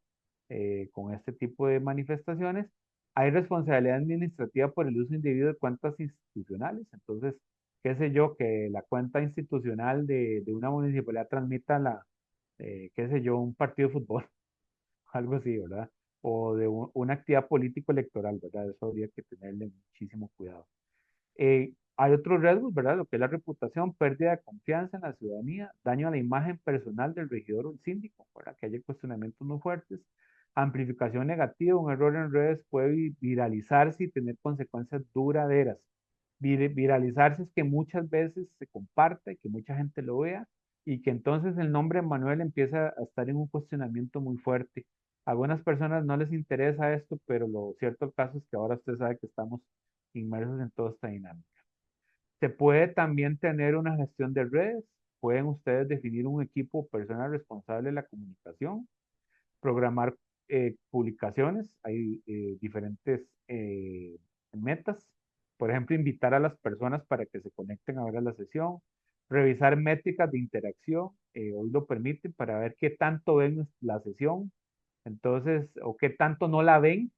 con este tipo de manifestaciones. Hay responsabilidad administrativa por el uso indebido de cuentas institucionales. Entonces, qué sé yo, que la cuenta institucional de una municipalidad transmita qué sé yo, un partido de fútbol, algo así, ¿verdad? O de una actividad político-electoral, ¿verdad? Eso habría que tenerle muchísimo cuidado. Hay otros riesgos, ¿verdad? Lo que es la reputación, pérdida de confianza en la ciudadanía, daño a la imagen personal del regidor o el síndico, ¿verdad? Que haya cuestionamientos muy fuertes, amplificación negativa, un error en redes puede viralizarse y tener consecuencias duraderas. Viralizarse es que muchas veces se comparta y que mucha gente lo vea y que entonces el nombre de Manuel empieza a estar en un cuestionamiento muy fuerte. A algunas personas no les interesa esto, pero lo cierto del caso es que ahora usted sabe que estamos inmersos en toda esta dinámica. Se puede también tener una gestión de redes. Pueden ustedes definir un equipo o persona responsable de la comunicación, programar publicaciones. Hay diferentes metas. Por ejemplo, invitar a las personas para que se conecten a ver a la sesión, revisar métricas de interacción, hoy lo permiten para ver qué tanto ven la sesión, entonces, o qué tanto no la ven,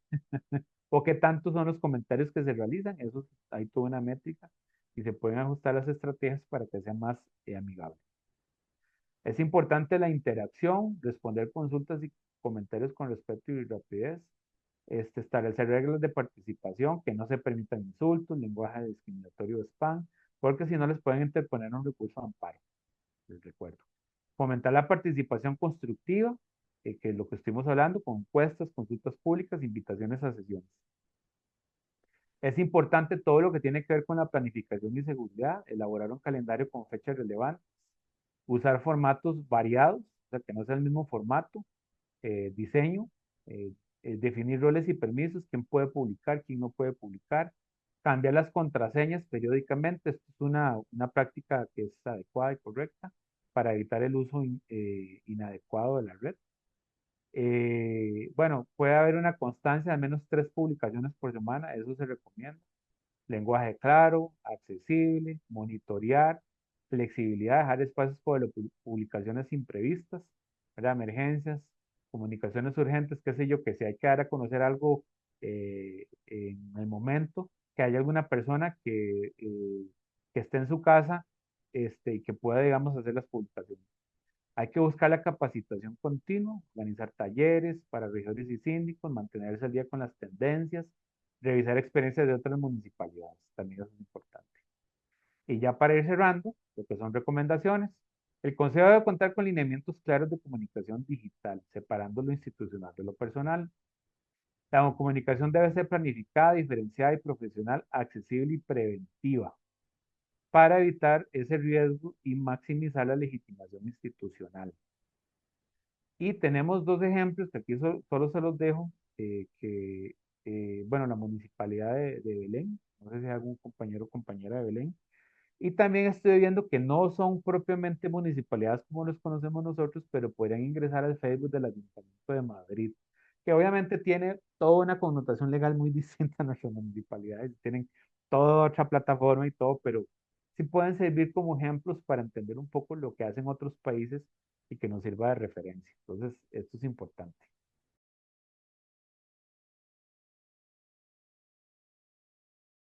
o qué tantos son los comentarios que se realizan, eso hay toda una métrica y se pueden ajustar las estrategias para que sea más amigable. Es importante la interacción, responder consultas y comentarios con respeto y rapidez, establecer reglas de participación, que no se permitan insultos, lenguaje discriminatorio o spam, porque si no les pueden interponer un recurso de amparo, les recuerdo. Fomentar la participación constructiva, que es lo que estuvimos hablando, con encuestas, consultas públicas, invitaciones a sesiones. Es importante todo lo que tiene que ver con la planificación y seguridad, elaborar un calendario con fechas relevantes, usar formatos variados, o sea, que no sea el mismo formato, diseño, eh, definir roles y permisos, quién puede publicar, quién no puede publicar, cambiar las contraseñas periódicamente, esto es una práctica que es adecuada y correcta para evitar el uso inadecuado de la red. Bueno, puede haber una constancia de al menos 3 publicaciones por semana, eso se recomienda. Lenguaje claro, accesible, monitorear, flexibilidad, dejar espacios para publicaciones imprevistas, ¿verdad? Emergencias, comunicaciones urgentes, qué sé yo, que si hay que dar a conocer algo en el momento, que haya alguna persona que esté en su casa y que pueda, digamos, hacer las publicaciones. Hay que buscar la capacitación continua, organizar talleres para regidores y síndicos, mantenerse al día con las tendencias, revisar experiencias de otras municipalidades, también eso es importante. Y ya para ir cerrando, lo que son recomendaciones, el consejo debe contar con lineamientos claros de comunicación digital, separando lo institucional de lo personal. La comunicación debe ser planificada, diferenciada y profesional, accesible y preventiva para evitar ese riesgo y maximizar la legitimación institucional. Y tenemos 2 ejemplos que aquí solo se los dejo, bueno, la municipalidad de Belén, no sé si hay algún compañero o compañera de Belén, y también estoy viendo que no son propiamente municipalidades como los conocemos nosotros, pero podrían ingresar al Facebook del Ayuntamiento de Madrid, que obviamente tiene toda una connotación legal muy distinta a nuestras municipalidades, tienen toda otra plataforma y todo, pero sí pueden servir como ejemplos para entender un poco lo que hacen otros países y que nos sirva de referencia. Entonces, esto es importante.